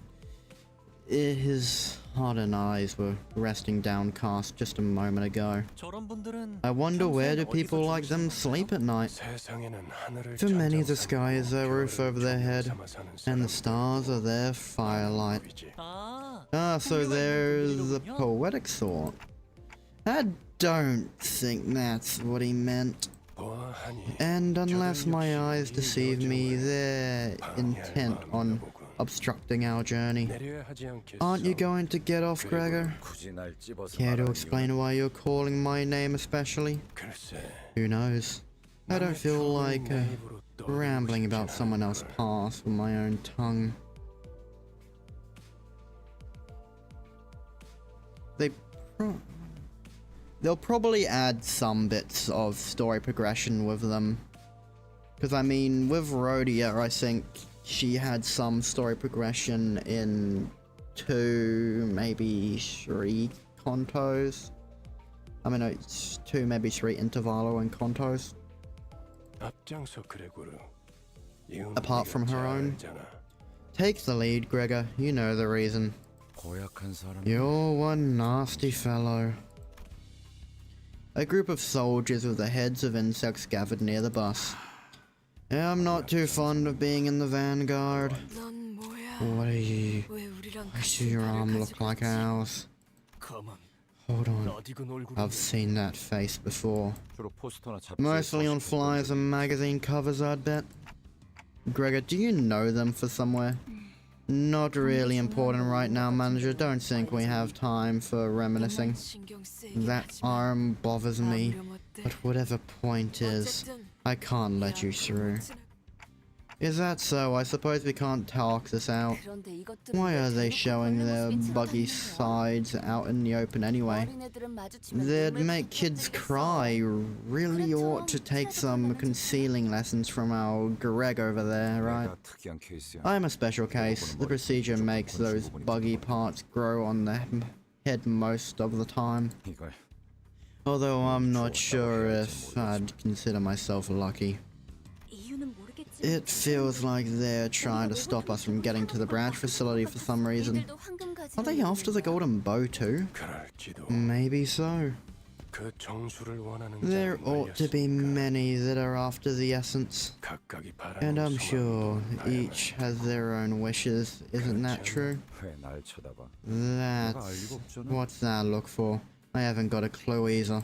his hardened eyes were resting downcast just a moment ago. 저런 분들은 I wonder where do 평소엔 people 어디서 like them 주무시는 sleep at night? 세상에는 하늘을 For many, the 짠짠 sky is their roof over their head, 삼아 사는 and the 사람들이 stars are their firelight. 보이지. 아, Ah, so there's the poetic sort. I don't think that's what he meant. And unless my eyes deceive me, they're intent on obstructing our journey. Aren't you going to get off, Gregor? Care to explain why you're calling my name especially? Who knows? I don't feel like rambling about someone else's past with my own tongue. They'll probably add some bits of story progression with them. Because I mean, with Rhodia, I think she had some story progression in 2, maybe 3 contos. I mean, it's 2, maybe 3 intervallo and contos. Apart from her own. Take the lead, Gregor. You know the reason. You're one nasty fellow. A group of soldiers with the heads of insects gathered near the bus. I'm not too fond of being in the vanguard. What are you? I see your arm look like ours. Hold on. I've seen that face before. Mostly on flyers and magazine covers, I'd bet. Gregor, do you know them for somewhere? Not really important right now, manager. Don't think we have time for reminiscing. That arm bothers me, but whatever point is, I can't let you through. Is that so? I suppose we can't talk this out. Why are they showing their buggy sides out in the open anyway? They'd make kids cry. Really ought to take some concealing lessons from our Greg over there, right? I'm a special case. The procedure makes those buggy parts grow on the head most of the time. Although I'm not sure if I'd consider myself lucky. It feels like they're trying to stop us from getting to the branch facility for some reason. Are they after the golden bow too? Maybe so. There ought to be many that are after the essence. And I'm sure each has their own wishes, isn't that true? What's that look for? I haven't got a clue either.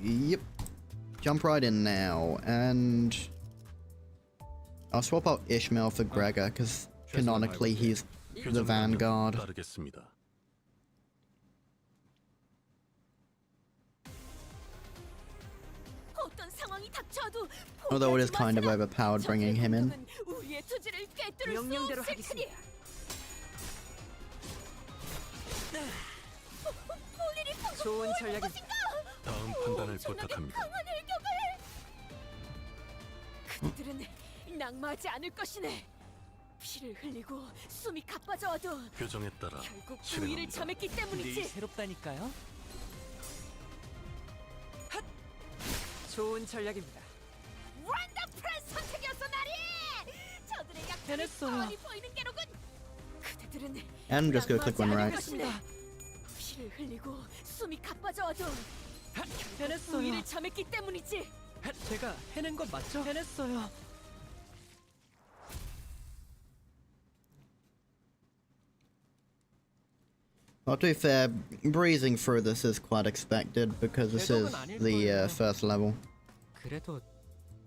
Yep. Jump right in now, and I'll swap out Ishmael for Gregor, because canonically he's the vanguard. Although it is kind of overpowered bringing him in. 명령대로 하겠습니다. 좋은 전략입니다. 다음 판단을 부탁합니다. 그들은 낙마하지 않을 것이네. 피를 흘리고 숨이 가빠져와도 교정에 따라 결국 부위를 실행합니다. 점했기 때문이지. 새롭다니까요. 좋은 전략입니다. 원더풀한 선택이었어, 나리. 저들의 약점이 해냈어요. 뻔히 보이는 게로군. 그들은 And just go click one right. 피를 흘리고 숨이 가빠져와도 결국 해냈어요. 부위를 점했기 때문이지. 제가 해낸 건 맞죠? 해냈어요. Well, to be fair, breezing through this is quite expected because this is the first level. 그래도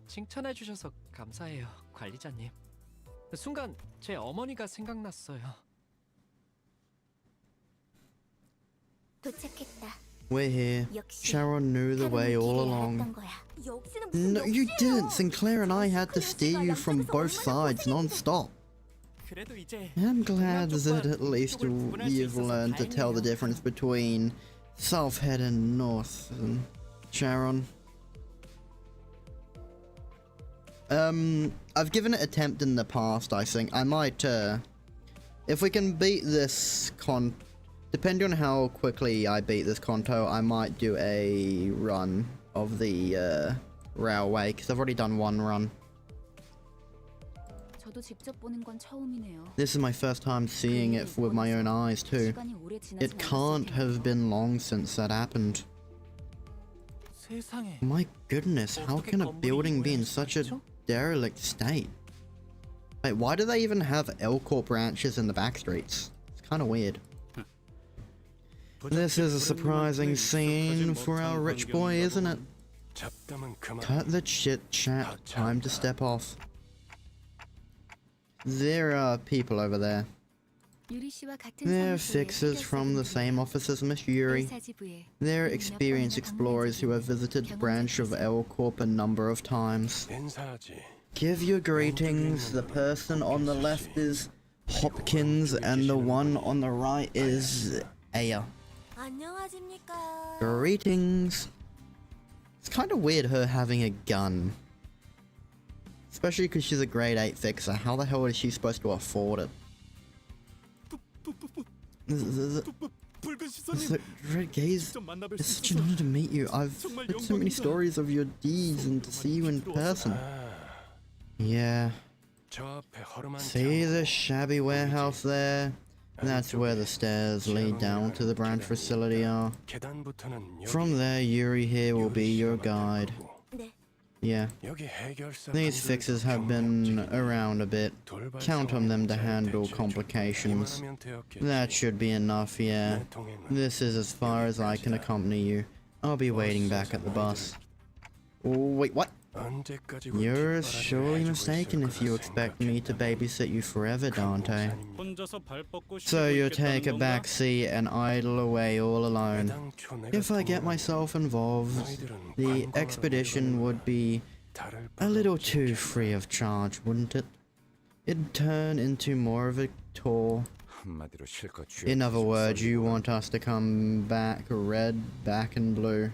칭찬해 주셔서 감사해요, 관리자님. 순간 제 어머니가 생각났어요. 도착했다. We're here. Sharon knew the way all along. No, you didn't. Sinclair and I had to steer you from both sides non-stop. 그래도 이제 I'm glad that at least you've learned to tell the difference between Southhead and North, Sharon. I've given it an attempt in the past, I think. I might, if we can beat this depending on how quickly I beat this conto, I might do a run of the, railway, because I've already done one run. 저도 직접 보는 건 처음이네요. This is my first time seeing it with my own eyes, too. 시간이 오래 지나지 It can't have been long since that happened. 세상에. My goodness, how can a building be in such a derelict state? Wait, why do they even have L-Corp branches in the back streets? It's kind of weird. This is a surprising scene for our rich boy, isn't it? Cut the chit chat, time to step off. There are people over there. They're fixers from the same office as Miss Yuri. They're experienced explorers who have visited the branch of L-Corp a number of times. Give your greetings. The person on the left is Hopkins and the one on the right is Aya. Greetings. It's kind of weird her having a gun. Especially because she's a grade 8 fixer. How the hell is she supposed to afford it? The Red Gaze, it's such an honor to meet you. I've heard so many stories of your deeds and to see you in person. Yeah. See the shabby warehouse there? That's where the stairs lead down to the branch facility are. From there, Yuri here will be your guide. Yeah. These fixers have been around a bit. Count on them to handle complications. That should be enough, yeah. This is as far as I can accompany you. I'll be waiting back at the bus. Oh, wait, what? You're surely mistaken if you expect me to babysit you forever, Dante. So you'll take a back seat and idle away all alone. If I get myself involved, the expedition would be a little too free of charge, wouldn't it? It'd turn into more of a tour. In other words, you want us to come back red, back and blue.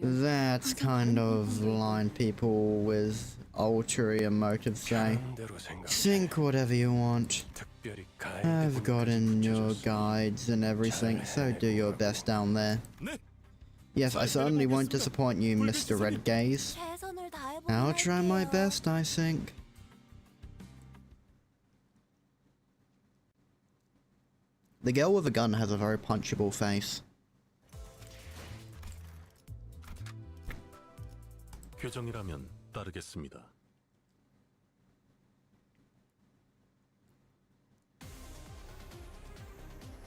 That's kind of line people with ulterior motives say. Think whatever you want. I've gotten your guides and everything, so do your best down there. Yes, I certainly won't disappoint you, Mr. Red Gaze. I'll try my best, I think. The girl with a gun has a very punchable face. 규정이라면 따르겠습니다.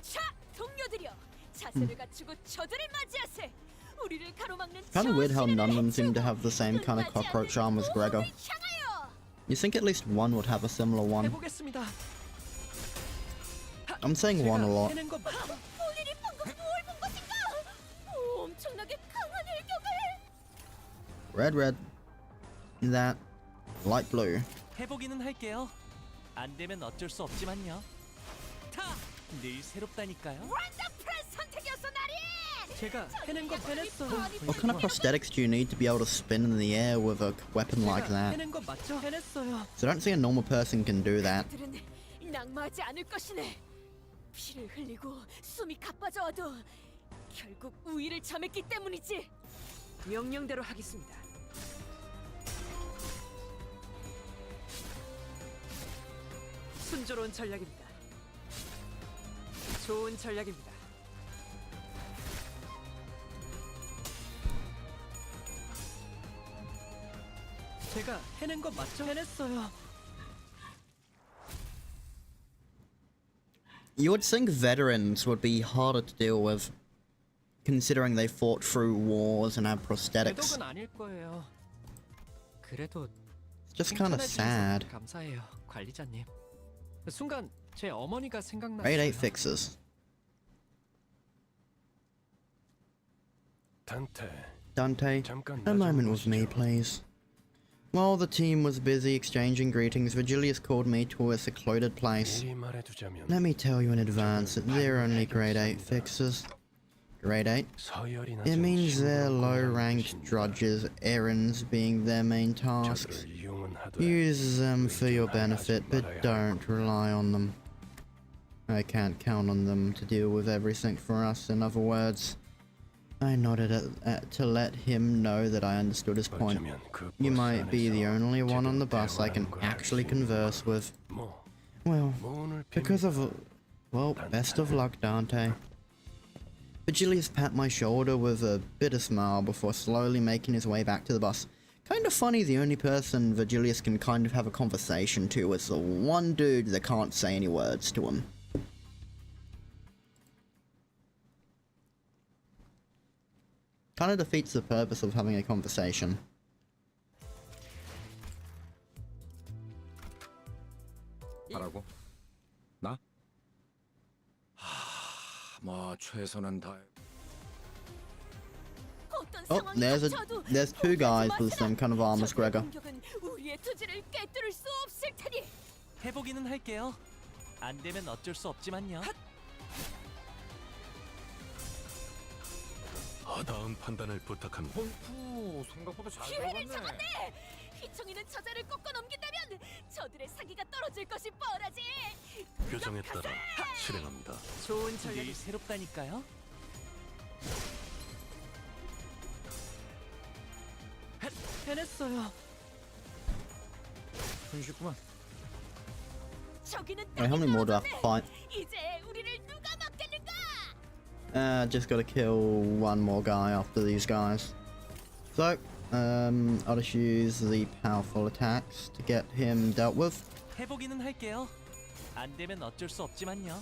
자, 동료들이여, 자세를 갖추고 저들을 맞이하세. 우리를 가로막는 Kind of weird how none of them seem to have the same kind of cockroach arm as Gregor. You think at least one would have a similar one? 해보겠습니다. I'm saying one a lot. 해낸 거 맞죠? 볼일이 방금 뭘 본 것인가? 엄청나게 강한 일격을. Red, red. That. Light blue. 해보기는 할게요. 안 되면 어쩔 수 없지만요. 늘 새롭다니까요. 원더풀한 선택이었어, 나리. 제가 해낸 거 해냈어요. What kind of prosthetics do you need to be able to spin in the air with a weapon like that? 해낸 거 맞죠? 해냈어요. So I don't think a normal person can do that. 그들은 낙마하지 않을 것이네. 피를 흘리고 숨이 가빠져와도 결국 우위를 점했기 때문이지. 명령대로 하겠습니다. 순조로운 전략입니다. 좋은 전략입니다. 제가 해낸 거 맞죠? 해냈어요. You would think veterans would be harder to deal with, considering they fought through wars and have prosthetics. 대독은 아닐 거예요. 그래도 It's just kind of sad. 감사해요, 관리자님. 순간 제 어머니가 생각나요. Grade 8 fixes. Dante, a moment with me, please. While the team was busy exchanging greetings, Virgilius called me to a secluded place. Let me tell you in advance that they're only grade 8 fixers. Grade 8? It means they're low-ranked drudges, errands being their main tasks. Use them for your benefit, but don't rely on them. I can't count on them to deal with everything for us, in other words. I nodded to let him know that I understood his point. You might be the only one on the bus I can actually converse with. Well, because of... well, best of luck, Dante. Virgilius pat my shoulder with a bitter smile before slowly making his way back to the bus. Kind of funny, the only person Virgilius can kind of have a conversation to is the one dude that can't say any words to him. Kind of defeats the purpose of having a conversation. 하라고? 나? 뭐 최선은 다. Oh, there's two guys with the same kind of armor as Gregor. 우리의 투지를 꿰뚫을 수 없을 테니. 해보기는 할게요. 안 되면 어쩔 수 없지만요. 다음 판단을 부탁합니다. 생각보다 잘 기회를 잡았네. 휘청이는 저자를 꺾어 넘긴다면 저들의 사기가 떨어질 것이 뻔하지. 교정에 따라 실행합니다. 좋은 전략이 늘 새롭다니까요. 해냈어요. 손쉽구만. 저기는 Wait, how many more do I have to fight? 이제 우리를 누가 막겠는가? Just gotta kill one more guy after these guys. So, I'll just use the powerful attacks to get him dealt with. 해보기는 할게요. 안 되면 어쩔 수 없지만요.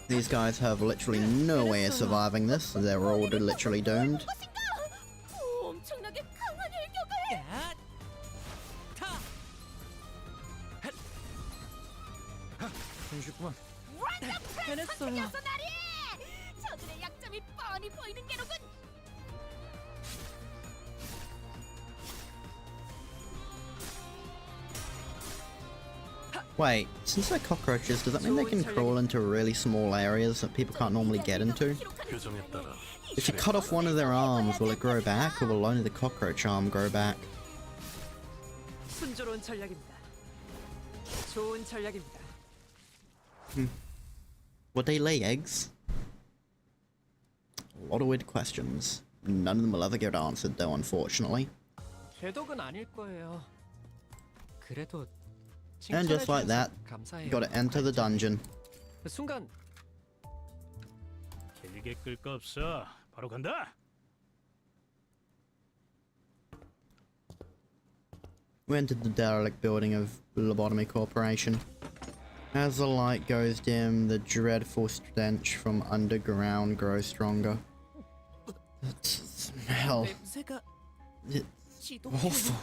These guys have literally no way of surviving this. They're all literally doomed. 엄청나게 강한 일격을. 야! 타! 손쉽구만. 해냈어요. 나리. 저들의 약점이 뻔히 보이는 게로군. Wait, since they're cockroaches, does that mean they can crawl into really small areas that people can't normally get into? 교정에 따라 If you cut off one of their arms, will it grow back, or will only the cockroach arm grow back? 순조로운 전략입니다. 좋은 전략입니다. Would they lay eggs? A lot of weird questions. None of them will ever get answered, though, unfortunately. 궤독은 아닐 거예요. 그래도 And just like that, you gotta enter the dungeon. 순간 길게 끌 거 없어. 바로 간다. We entered the derelict building of Lobotomy Corporation. As the light goes dim, the dreadful stench from underground grows stronger. That smell. 냄새가 It's awful.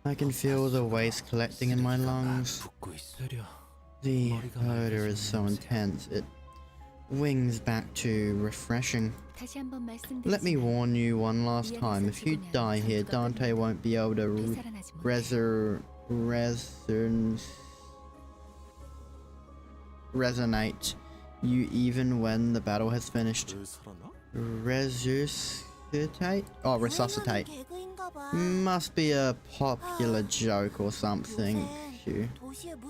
I can feel the waste collecting in my lungs. The odor is so intense, it wings back to refreshing. 다시 한번 Let me 말씀드리지만 warn you one last time, if you die here, Dante won't be able to 되살아나지 못해. resonate you even when the battle has finished. Resuscitate? Oh, resuscitate. Must be a popular joke or something. Phew.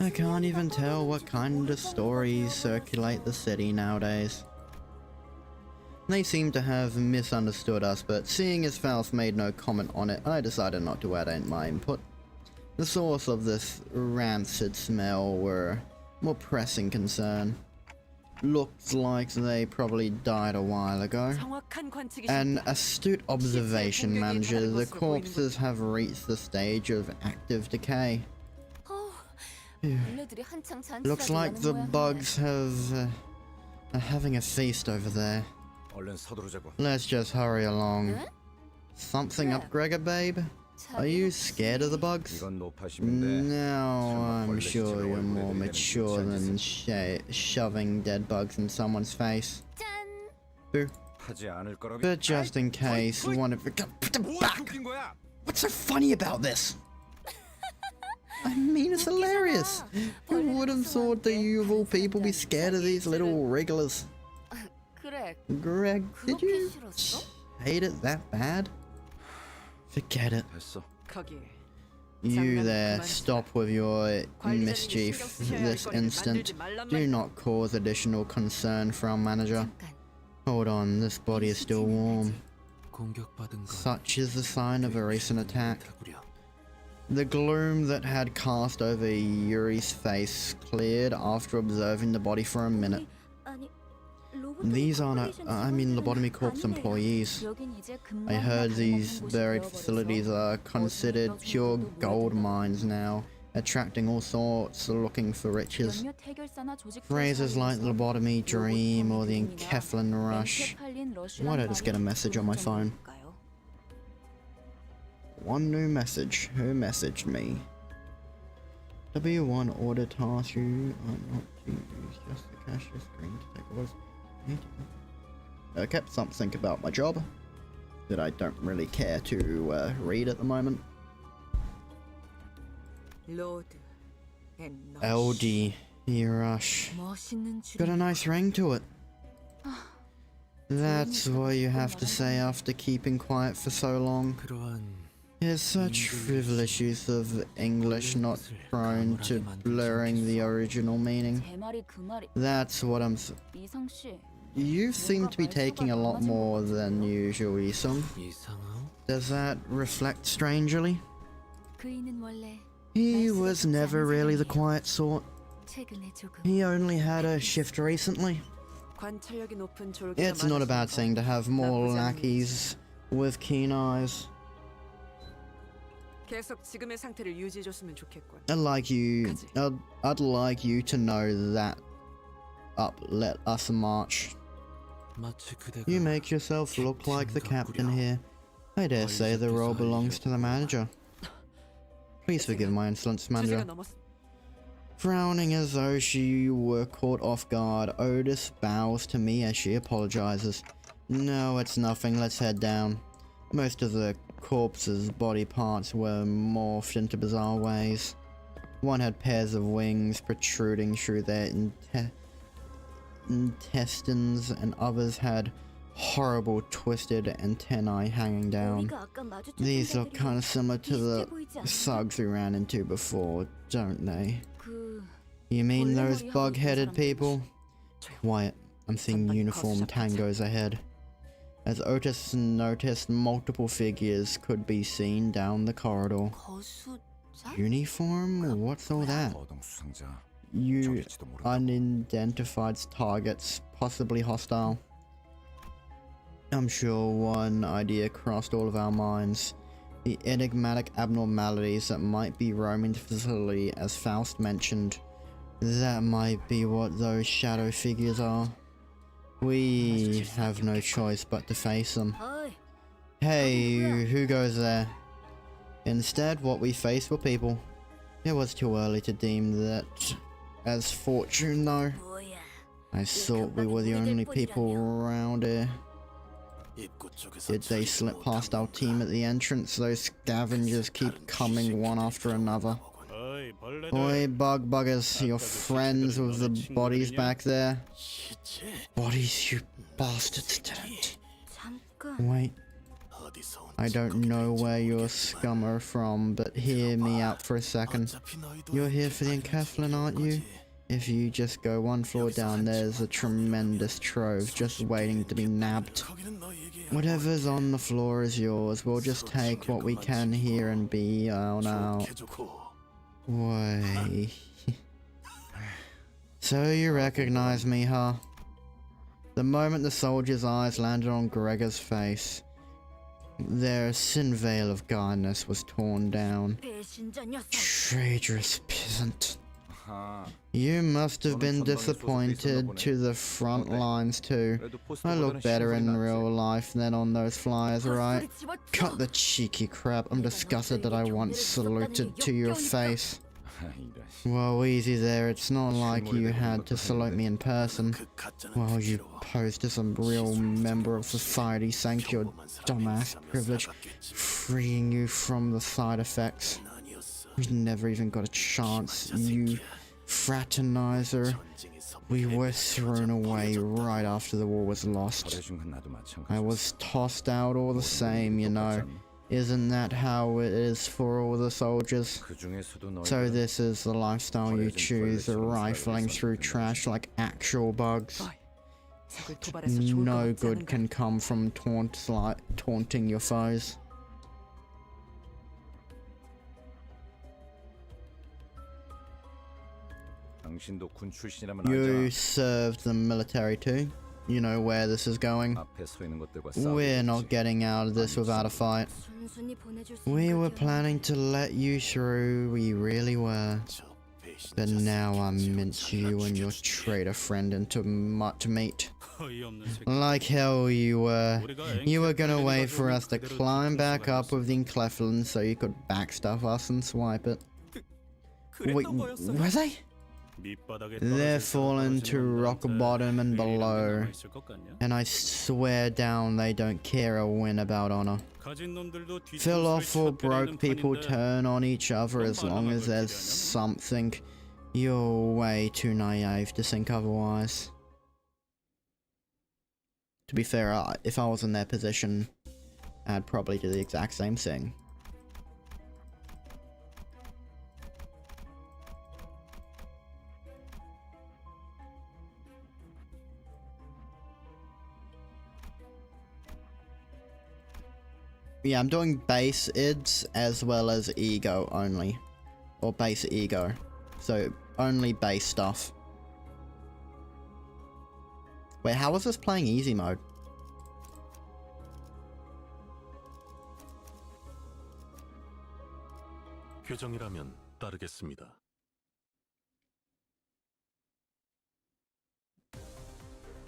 I can't even tell what kind of stories circulate the city nowadays. They seem to have misunderstood us, but seeing as Faust made no comment on it, I decided not to add in my input. The source of this rancid smell were more pressing concern. Looks like they probably died a while ago. 정확한 관측이십니다. An astute observation, manager. The corpses have reached the stage of active decay. 벌레들이 한창 Looks like the 잔치라는 bugs are having a feast over there. 얼른 서두르자고. Let's just hurry along. Something up, Gregor, babe? Are you scared of the bugs? 이건 노파심인데. No, I'm sure you're more mature than shoving dead bugs in someone's face. Boo. 하지 않을 거라고. But just in case, one of back. 웃긴 거야? What's so funny about this? I mean, it's hilarious. Who would have thought that you of all people be scared of these little wrigglers? 그래. Greg, did 그렇게 you 싫었어? hate it that bad? Forget it. 됐어. 거기 You there, stop with your mischief this instant. Do not cause additional concern from manager. 잠깐. Hold on, this body is still warm. Such is the sign of a recent attack. The gloom that had cast over Yuri's face cleared after observing the body for a minute. 아니, These aren't, Lobotomy Corp's employees. I heard these buried facilities are considered pure gold mines now, attracting all sorts looking for riches. Phrases like the lobotomy dream or the Enkephalin rush. Why don't I just get a message on my phone? One new message. Who messaged me? W1 order task you are not to use just the cashier screen to take orders. I kept something about my job that I don't really care to read at the moment. LD rush. Got a nice ring to it. That's what you have to say after keeping quiet for so long. Here's such frivolous use of English, not prone to blurring the original meaning. That's what I'm... You seem to be taking a lot more than usual, Isung. Does that reflect strangely? He was never really the quiet sort. He only had a shift recently. It's not a bad thing to have more lackeys with keen eyes. I'd like you to know that let us march. You make yourself look like the captain here. I dare say the role belongs to the manager. Please forgive my insolence, manager. Frowning as though she were caught off guard, Otis bows to me as she apologizes. No, it's nothing, let's head down. Most of the corpse's body parts were morphed into bizarre ways. One had pairs of wings protruding through their intestines, and others had horrible twisted antennae hanging down. These look kind of similar to the thugs we ran into before, don't they? You mean those bug-headed people? Quiet, I'm seeing uniform tangos ahead. As Otis noticed, multiple figures could be seen down the corridor. Uniform? What's all that? You unidentified targets, possibly hostile. I'm sure one idea crossed all of our minds. The enigmatic abnormalities that might be roaming the facility, as Faust mentioned. That might be what those shadow figures are. We have no choice but to face them. Hey, who goes there? Instead, what we faced were people. It was too early to deem that as fortune, though. I thought we were the only people around here. Did they slip past our team at the entrance? Those scavengers keep coming one after another. Oi, bug buggers, you're friends with the bodies back there? Bodies, you bastards didn't. Wait. I don't know where your scum are from, but hear me out for a second. You're here for the Enkephalin, aren't you? If you just go one floor down, there's a tremendous trove just waiting to be nabbed. Whatever's on the floor is yours. We'll just take what we can here and be on out. Why? So you recognize me, huh? The moment the soldier's eyes landed on Gregor's face, their thin veil of guardedness was torn down. Traitorous peasant. You must have been disappointed to the front lines too. I look better in real life than on those flyers, right? Cut the cheeky crap. I'm disgusted that I once saluted to your face. Well, easy there. It's not like you had to salute me in person. Well, you posed as a real member of society, thank your dumbass privilege, freeing you from the side effects. We never even got a chance, you fraternizer. We were thrown away right after the war was lost. I was tossed out all the same, you know. Isn't that how it is for all the soldiers? So this is the lifestyle you choose, rifling through trash like actual bugs. No good can come from taunting your foes. 당신도 군 출신이라면 You 알잖아. served the military too. You know where this is going. 앞에 서 있는 것들과 We're not 싸우겠지. getting out of this without a fight. 순순히 보내줄 We were planning to let you through, we really were. But now I mince you and your traitor friend into meat. 어이없는 새끼. Like hell you were. 우리가 You were gonna 앵커 wait for 가져오면 us to 그대로 climb back 뒤통수가 up with the Cleflin so you could backstuff us and swipe it. Wait, 그랬던 거였어요. were they? 밑바닥에 They're 떨어질 fallen to 놈들한테 rock bottom and 의리라는 게 below. 남아있을 것 같냐? And I swear down they don't care a win about honor. 가진 놈들도 Fell 뒤통수를 off or 치고 broke 때리는 people 판인데 turn on each other as long as there's 기대하냐? something. You're way too naive to think otherwise. To be fair, if I was in their position, I'd probably do the exact same thing. Yeah, I'm doing base IDs as well as ego only. Or base ego. So, only base stuff. Wait, how was this playing easy mode? 교정이라면 따르겠습니다.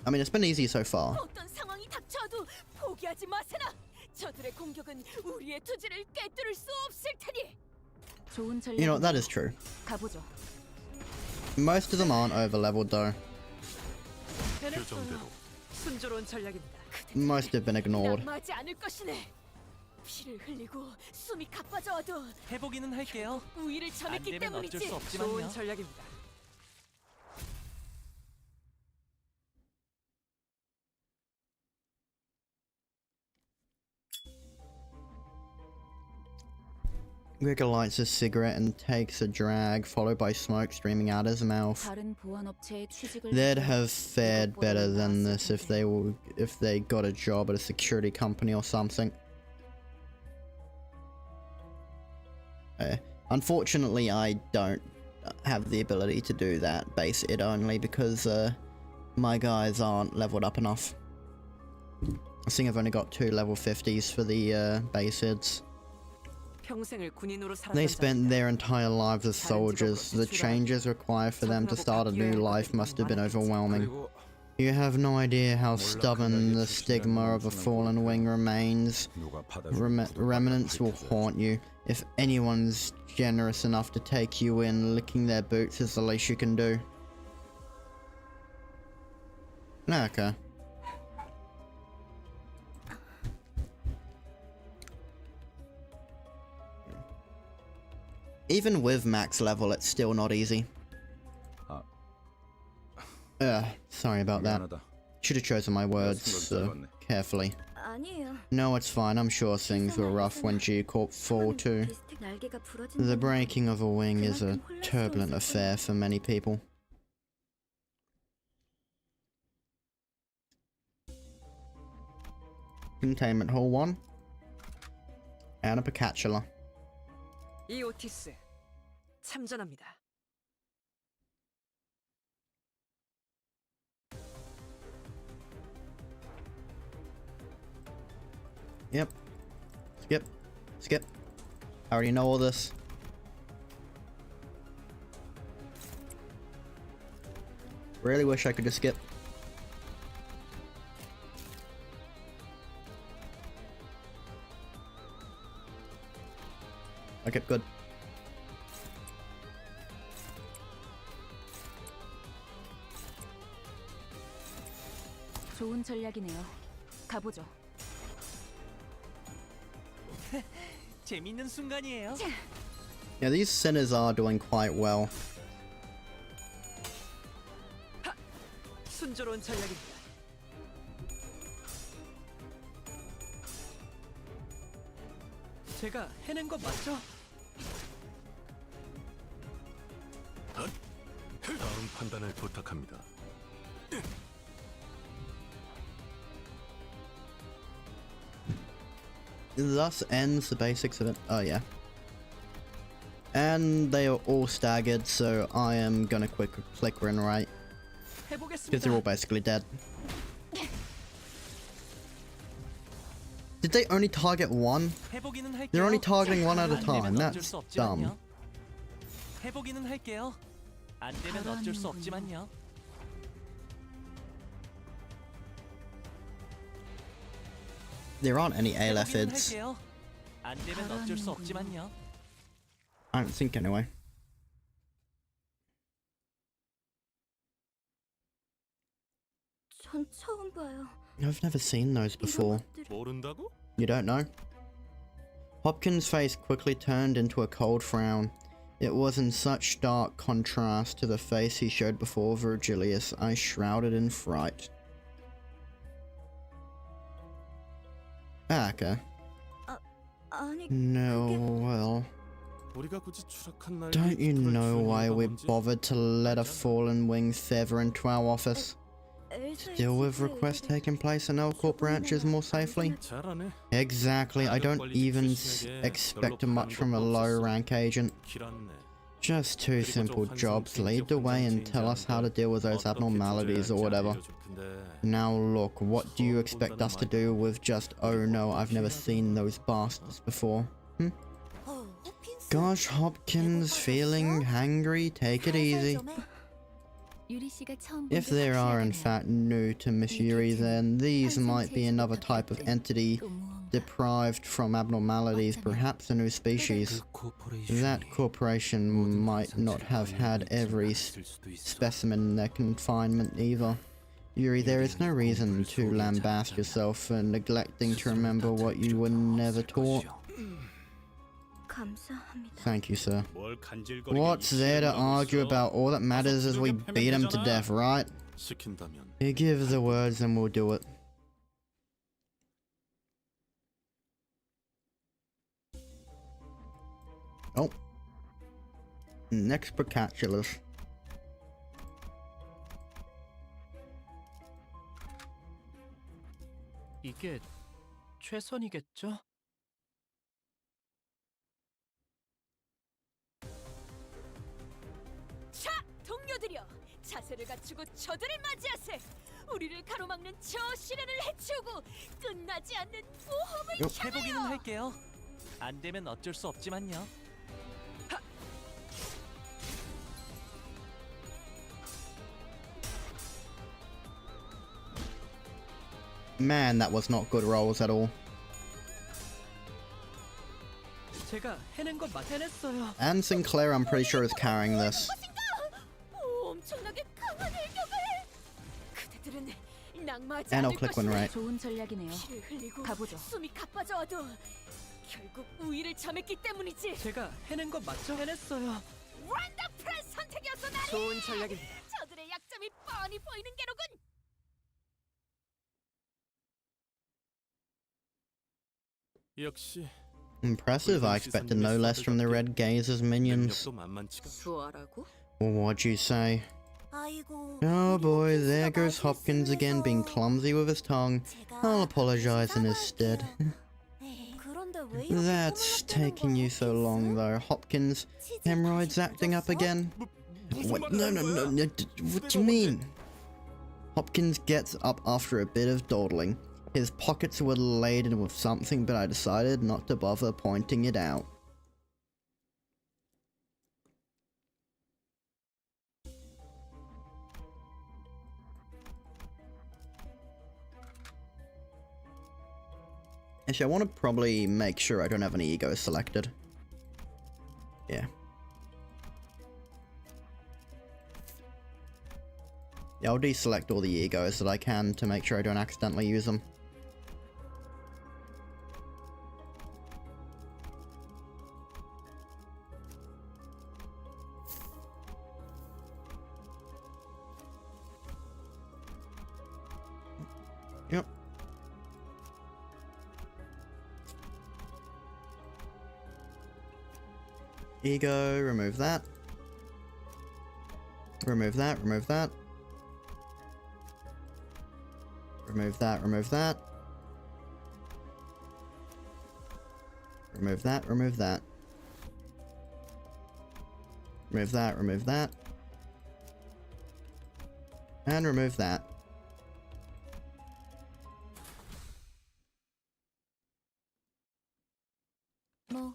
I mean, it's been easy so far. 어떤 상황이 닥쳐도 포기하지 마세나. 저들의 공격은 우리의 투지를 꿰뚫을 수 없을 테니. 좋은 전략. You know, that is true. 가보죠. Most of them aren't over-leveled though. 교정대로 순조로운 전략입니다. Most have been ignored. 남아지 않을 것이네. 피를 흘리고 숨이 가빠져와도 해보기는 할게요. 우위를 안 점했기 되면 어쩔 때문이지. 수 없지만요. 좋은 전략입니다. Gregor lights a cigarette and takes a drag, followed by smoke streaming out his mouth. 다른 보안업체에 취직을 They'd 해서 have fared better than this if they got a job at a security company or something. Unfortunately, I don't have the ability to do that base id only because my guys aren't leveled up enough. I think I've only got 2 level 50s for the base ids. 평생을 군인으로 They 살았던 spent 자입니다. their entire lives as soldiers. The changes required for them to start a new life must have been overwhelming. 그리고 You have no idea how stubborn the stigma of a fallen wing remains. 누가 받아줄 Remnants will haunt you. If anyone's generous enough to take you in, licking their boots is the least you can do. Okay. Even with max level, it's still not easy. Sorry about that. 미안하다. Should have chosen my words carefully. 아니에요. No, it's fine. I'm sure things were rough when G-Corp fall too. 날개가 부러진 The breaking of a wing is a turbulent affair for many people. Containment Hall 1. And a Picatula. 이 오티스 참전합니다. Yep. Skip. Skip. I already know all this. Really wish I could just skip. Okay, good. 좋은 전략이네요. 가보죠. 재밌는 순간이에요. Yeah, these sinners are doing quite well. 순조로운 전략입니다. 제가 해낸 거 맞죠? 다음 판단을 부탁합니다. Thus ends the basics of it. Oh, yeah. And they are all staggered, so I am gonna click run right. Because they're all basically dead. Did they only target one? 해보기는 할게요. They're only targeting one at a 안 time. 되면 어쩔 That's 수 없지만요. dumb. 해보기는 할게요. 안 되면 어쩔 수 없지만요. There aren't any 해보기는 ALFids. 할게요. 안 되면 어쩔 수 없지만요. I don't think anyway. 전 처음 봐요. I've never seen those before. 모른다고? You don't know? Hopkins' face quickly turned into a cold frown. It was in such stark contrast to the face he showed before Virgilius, eyes shrouded in fright. Ah, okay. 아니, No, well, 우리가 굳이 추락한 날 don't you 그걸 know why we 주문한 건지? bothered to let a fallen wing feather into our office? To deal with requests taking place in L-Corp branches more safely? 잘하네. Exactly, I don't even expect much from a low-rank agent. 길었네. Just two simple jobs, lead the way and tell us how to deal with those abnormalities or whatever. Now look, what do you expect us to do with just, oh no, I've never seen those bastards before? Gosh, Hopkins, feeling hangry? Take it easy. If there are in fact new to Miss Yuri, then these might be another type of entity deprived from abnormalities, perhaps a new species. That corporation might not have had every specimen in their confinement either. Yuri, there is no reason to lambast yourself for neglecting to remember what you were never taught. Thank you, sir. 뭘 간질거리게 What's there to argue about? All that matters is we beat him to death, right? 시킨다면 You give the words and we'll do it. Oh. Next Procatulus. 이게 최선이겠죠? 자, 동료들여, 자세를 갖추고 저들을 맞이하세. 우리를 가로막는 저 시련을 해치우고 끝나지 않는 모험을 해보기는 향하여. 할게요. 안 되면 어쩔 수 없지만요. Man, that was not good rolls at all. 제가 해낸 거 해냈어요. And Sinclair, I'm pretty sure, is carrying this. 오, 엄청나게 강한 일격을. 그대들은 낭마하지 And I'll 않을 click one 것이네. right. 좋은 전략이네요. 피를 흘리고 가보죠. 숨이 가빠져와도 결국 우위를 점했기 때문이지. 제가 해낸 거 맞죠? 해냈어요. 원더풀한 선택이었어, 나리. 좋은 전략입니다. 저들의 약점이 뻔히 보이는 게로군. 역시 Impressive, I expected no less from the Red Gazers minions. 능력도 만만치가. 수아라고? What'd you say? 아이고. Oh boy, there goes Hopkins again being clumsy with his tongue. I'll apologize in his stead. That's taking you so long though. Hopkins, hemorrhoids acting up again? What? No, what do you mean? Hopkins gets up after a bit of dawdling. His pockets were laden with something, but I decided not to bother pointing it out. Actually, I want to probably make sure I don't have any egos selected. Yeah. Yeah, I'll deselect all the egos that I can to make sure I don't accidentally use them. Yep. Ego, remove that. Remove that, remove that. Remove that, remove that. Remove that, remove that. Remove that, remove that. And remove that. 뭐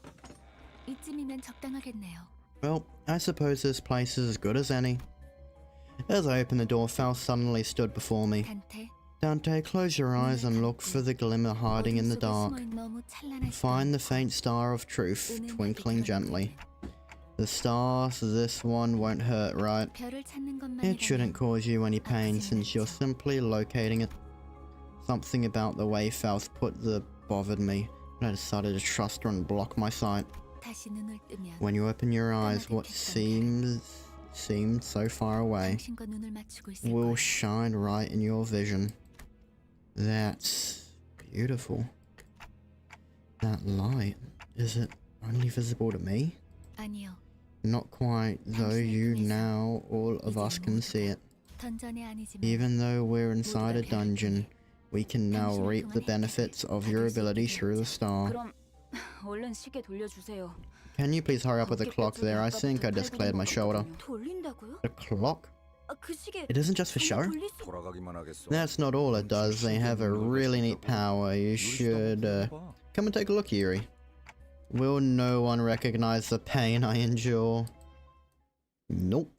이쯤이면 적당하겠네요. Well, I suppose this place is as good as any. As I opened the door, Faust suddenly stood before me. 단테. Dante, close your eyes and look for the glimmer hiding in the dark. Find the faint star of truth, twinkling gently. The star, so this one won't hurt, right? It shouldn't cause you any pain since you're simply locating it. Something about the way Faust put the bothered me, but I decided to trust her and block my sight. When you open your eyes, what seemed so far away will shine right in your vision. That's beautiful. That light, is it only visible to me? 아니요. Not quite, though you now, all of us can see it. Even though we're inside a dungeon, we can now reap the benefits of your ability through the star. 그럼 얼른 시계 돌려주세요. Can you please hurry up with the clock there? I think I just cleared my shoulder. 돌린다고요? The clock? 그 시계 It isn't just for show? 돌아가기만 하겠어. That's not all it does. They have a really neat power. You should come and take a look, Yuri. Will no one recognize the pain I endure? Nope.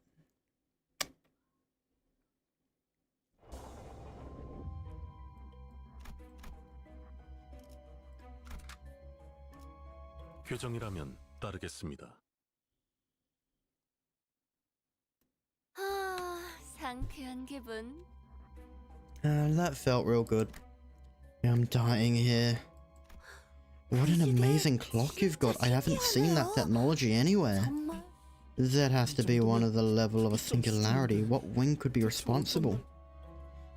교정이라면 따르겠습니다. 상쾌한 기분. That felt real good. I'm dying here. What an amazing clock you've got. I haven't seen that technology anywhere. That has to be one of the level of a singularity. What wing could be responsible?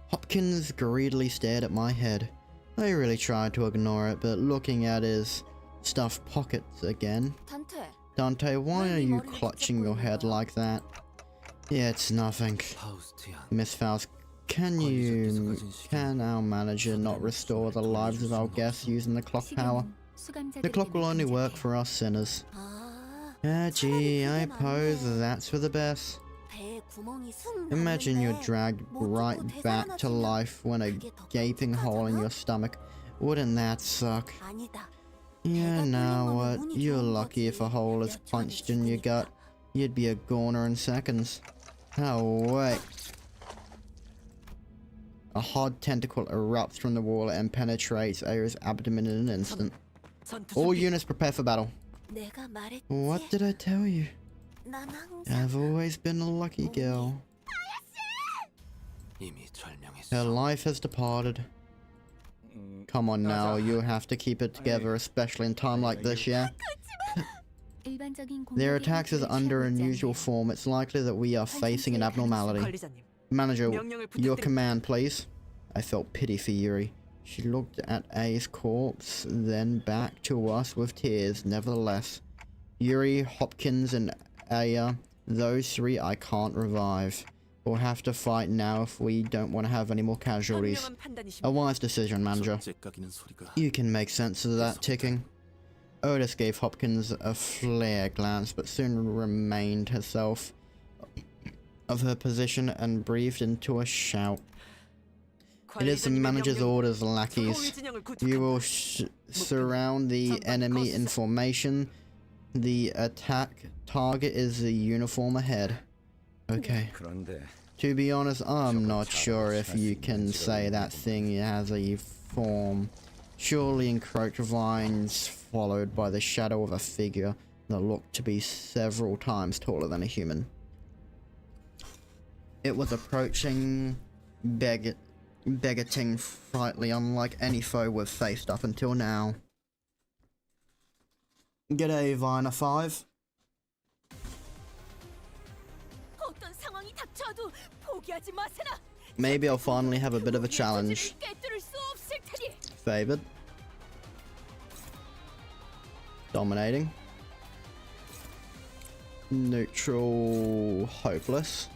Hopkins greedily stared at my head. I really tried to ignore it, but looking at his stuffed pockets again. 단테. Dante, why are you clutching your head like that? Yeah, it's nothing. Miss Faust, can our manager not restore the lives of our guests using the clock power? The clock will only work for us sinners. Ah, gee, I suppose that's for the best. Imagine you're dragged right back to life when a gaping hole in your stomach. Wouldn't that suck? Yeah, now what? You're lucky if a hole is punched in your gut. You'd be a goner in seconds. Oh, wait. A hard tentacle erupts from the wall and penetrates Aira's abdomen in an instant. All units prepare for battle. What did I tell you? I've always been a lucky girl. Her life has departed. Come on now, you have to keep it together, especially in time like this, yeah? Their attacks is under unusual form. It's likely that we are facing an abnormality. 관리자님, Manager, 명령을 your 부탁드립니다. command, please. I felt pity for Yuri. She looked at A's corpse, then back to us with tears. Nevertheless, Yuri, Hopkins, and Aya, those three I can't revive. We'll have to fight now if we don't want to have any more casualties. 현명한 판단이십니다. A wise decision, Manager. 째까기는 소리가 You can make sense of that ticking. Otis gave Hopkins a flare glance, but soon remained herself of her position and breathed into a shout. It is the 관리자님의 manager's 명령, orders, 서울 lackeys. 진영을 You will 구축한다. surround the enemy in formation. The attack target is the uniform ahead. Okay. 그런데 To be honest, I'm not sure if you can say that thing has a form. Surely encroached vines followed by the shadow of a figure that looked to be several times taller than a human. It was approaching, begetting frightfully unlike any foe we've faced up until now. G'day, Viner 5. 어떤 상황이 닥쳐도 포기하지 마세나. Maybe I'll finally have a bit of a challenge. 꿰뚫을 수 없을 테니. Favored. Dominating. Neutral. Hopeless.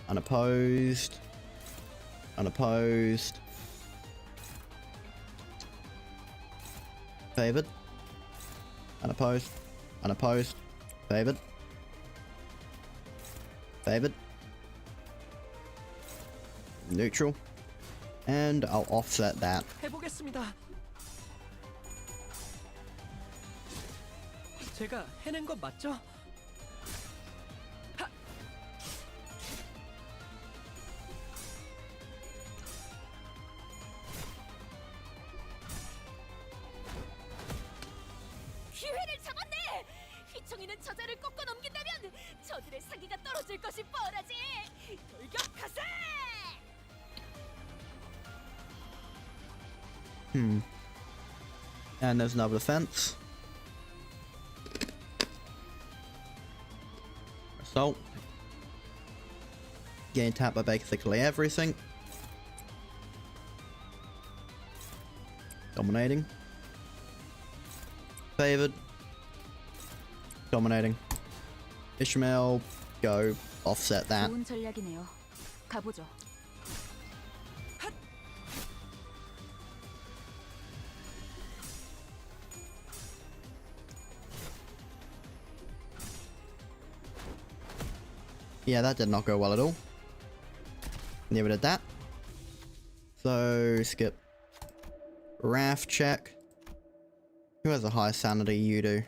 Unopposed. Unopposed. Favored. Unopposed. Unopposed. Favored. Favored. Neutral. And I'll offset that. 해보겠습니다. 제가 해낸 건 맞죠? 기회를 잡았네. 휘청이는 저자를 꺾어 넘긴다면 저들의 사기가 떨어질 것이 뻔하지. 돌격하세. And there's another defense. Assault. Getting tapped by basically everything. Dominating. Favored. Dominating. Ishmael, go. Offset that. 좋은 전략이네요. 가보죠. Yeah, that did not go well at all. Never did that. So, skip. Wrath check. Who has a high sanity? You do.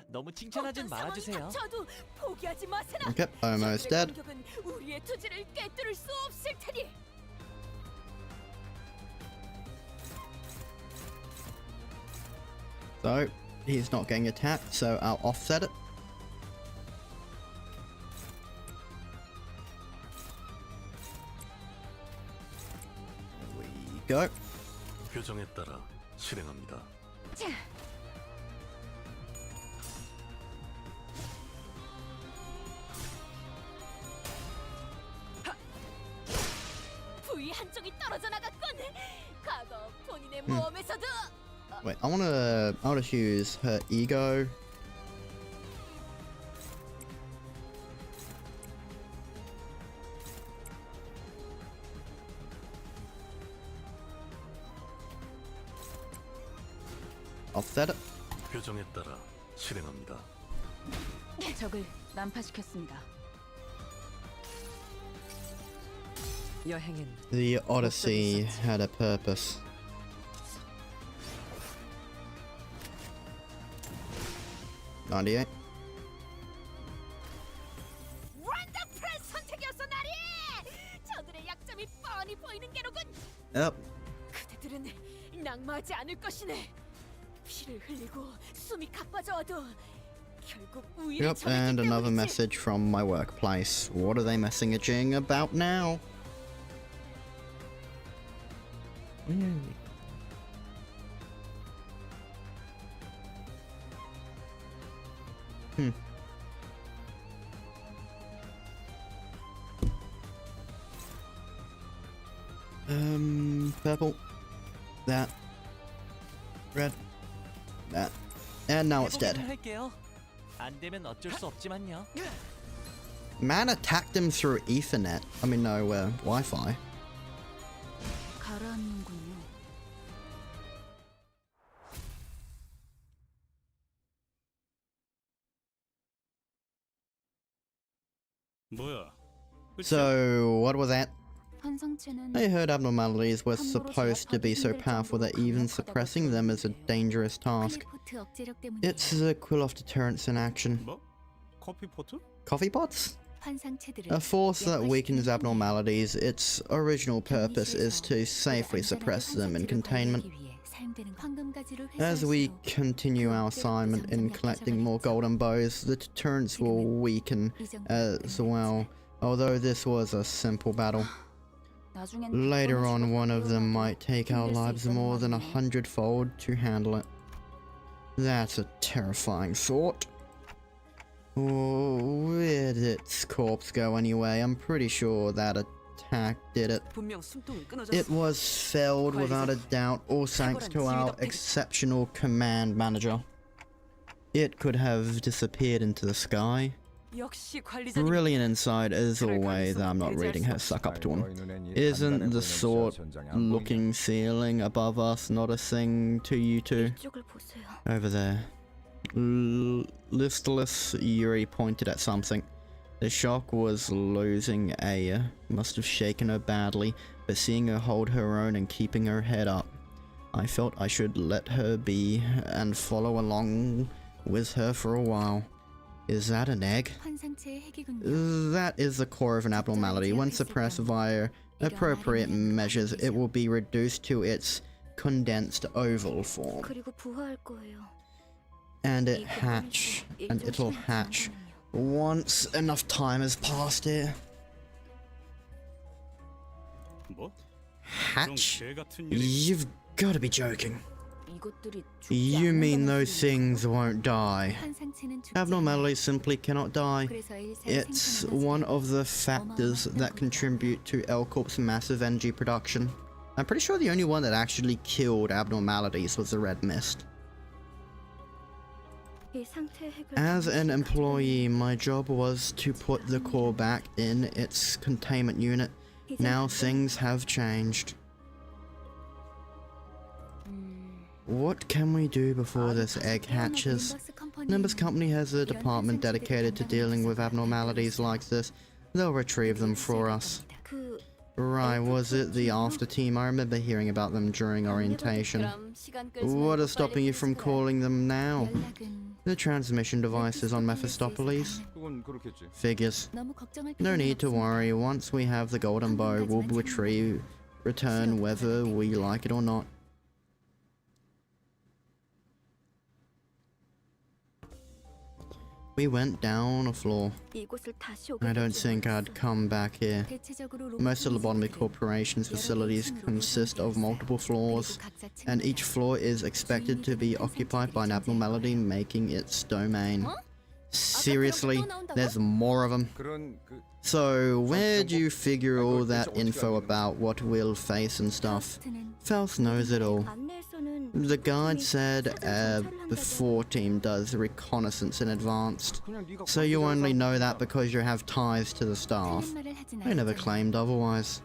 너무 칭찬하진 말아주세요. 저도 포기하지 마세요. Okay, almost dead. 공격은 우리의 투지를 꿰뚫을 수 없을 테니. So, he's not getting attacked, so I'll offset it. There we go. 표정에 따라 실행합니다. 부위 한쪽이 떨어져 나갔군. 과거 본인의 모험에서도. Wait, I wanna use her ego. Offset it. 표정에 따라 실행합니다. 적을 난파시켰습니다. 여행은 The Odyssey had a purpose. (98) 원더풀한 선택이었어 나리. 저들의 약점이 뻔히 보이는 게로군. Yep. 그대들은 낙마하지 않을 것이네. 피를 흘리고 숨이 가빠져와도 결국 우위를 Yep, 점했기 and another 때문이지. message from my workplace. What are they messaging about now? Purple. That. Red. That. And now it's dead. 해보기는 할게요. 안 되면 어쩔 수 없지만요. Man attacked him through Ethernet. I mean, no, Wi-Fi. 가라앉는군요. 뭐야? 끝이야? So, what was that? 환상체는 I heard abnormalities were supposed to be so powerful that even suppressing them is a dangerous task. 텔레포트 억제력 때문에 It's the quill-off deterrence in action. 뭐? 커피 포트? Coffee pots? 환상체들을 A force that weakens abnormalities, its original purpose is to safely suppress them in containment. As we continue our assignment in collecting more golden bows, the deterrence will weaken as well, although this was a simple battle. Later on, one of them might take our lives more than 100-fold to handle it. That's a terrifying thought. Oh, where did its corpse go anyway? I'm pretty sure that attack did it. 분명 숨통을 끊어졌어. It was felled without a doubt, all thanks to our exceptional command manager. It could have disappeared into the sky. 역시 관리자님. Brilliant insight as always. I'm not reading her suck up to him. Isn't the sword looking ceiling above us not a thing to you two? 이쪽을 보세요. Over there. Listless Yuri pointed at something. The shock was losing Aya. Must have shaken her badly, but seeing her hold her own and keeping her head up, I felt I should let her be and follow along with her for a while. Is that an egg? 환상체의 핵이군요. That is the core of an abnormality. When suppressed via appropriate measures, it will be reduced to its condensed oval form. 그리고 부화할 거예요. And it'll hatch once enough time has passed here. 뭐? 그런 Hatch? 개 같은 일이 You've gotta be joking. 이것들이 죽지 You mean 않는다는 those 소리예요. things won't die? 환상체는 죽지 Abnormalities simply cannot die. 그래서 일사를 It's 생산하지. one of the factors that contribute to L-Corp's massive energy production. I'm pretty sure the only one that actually killed abnormalities was the red mist. 이 상태의 핵을 As an 잠시 employee, my job was to put the core back in its containment unit. 이제 Now things have changed. What can we do before this egg hatches? Limbus Company has a department dedicated to dealing with abnormalities like this. They'll retrieve them for us. 그 Right, was it the after team? I remember hearing about them during orientation. 그럼 시간 끌지 What 말고 is stopping 빨리 you from 퇴실해. calling them now? 연락은 The transmission device is on Mephistopheles. 그건 그렇겠지. Figures. 너무 걱정할 No 필요는 need to 없습니다. worry. Once we have the golden bow, we'll return whether we like it or not. We went down a floor. 이곳을 다시 오게 I don't 될지 think I'd 모르겠어. come back here. 대체적으로 Most of the Lobotomy 로봇 Corporation's 여러 facilities 층으로 consist of multiple floors, 그리고 각자 and 층마다 each floor is expected to be occupied by an abnormality making its domain. Seriously, there's more of them. 그런 그 So, where'd you figure all that info about what we'll face and stuff? 파우스트는 Faust knows it all. 안내에서는 The guide said 사전 조사를 before team does reconnaissance in advance. 그냥 네가 So you only know that because you have ties to the staff. 틀린 말을 하진 I never 않았잖아. claimed otherwise.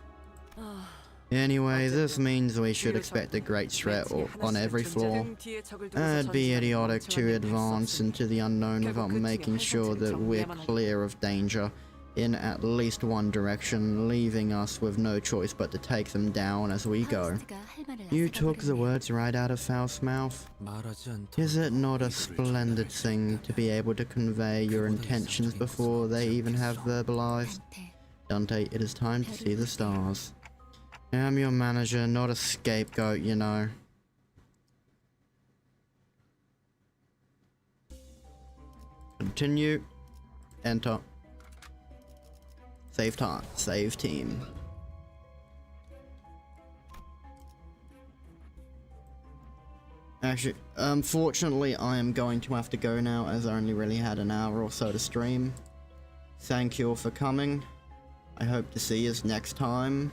Anyway, this means we should expect a great threat on every floor. It'd be idiotic to advance into the unknown without making sure that we're clear of danger in at least one direction, leaving us with no choice but to take them down as we go. 파우스트가 할 말을 You 아스가 took the 버렸네. words right out of Faust's mouth. Is it not a splendid thing to be able to convey your intentions before they even have verbalized? 단테. Dante, it is time to see the stars. I'm your manager, not a scapegoat, you know. Continue. Enter. Save time. Save team. Actually, unfortunately, I am going to have to go now as I only really had an hour or so to stream. Thank you all for coming. I hope to see you next time.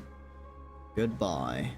Goodbye.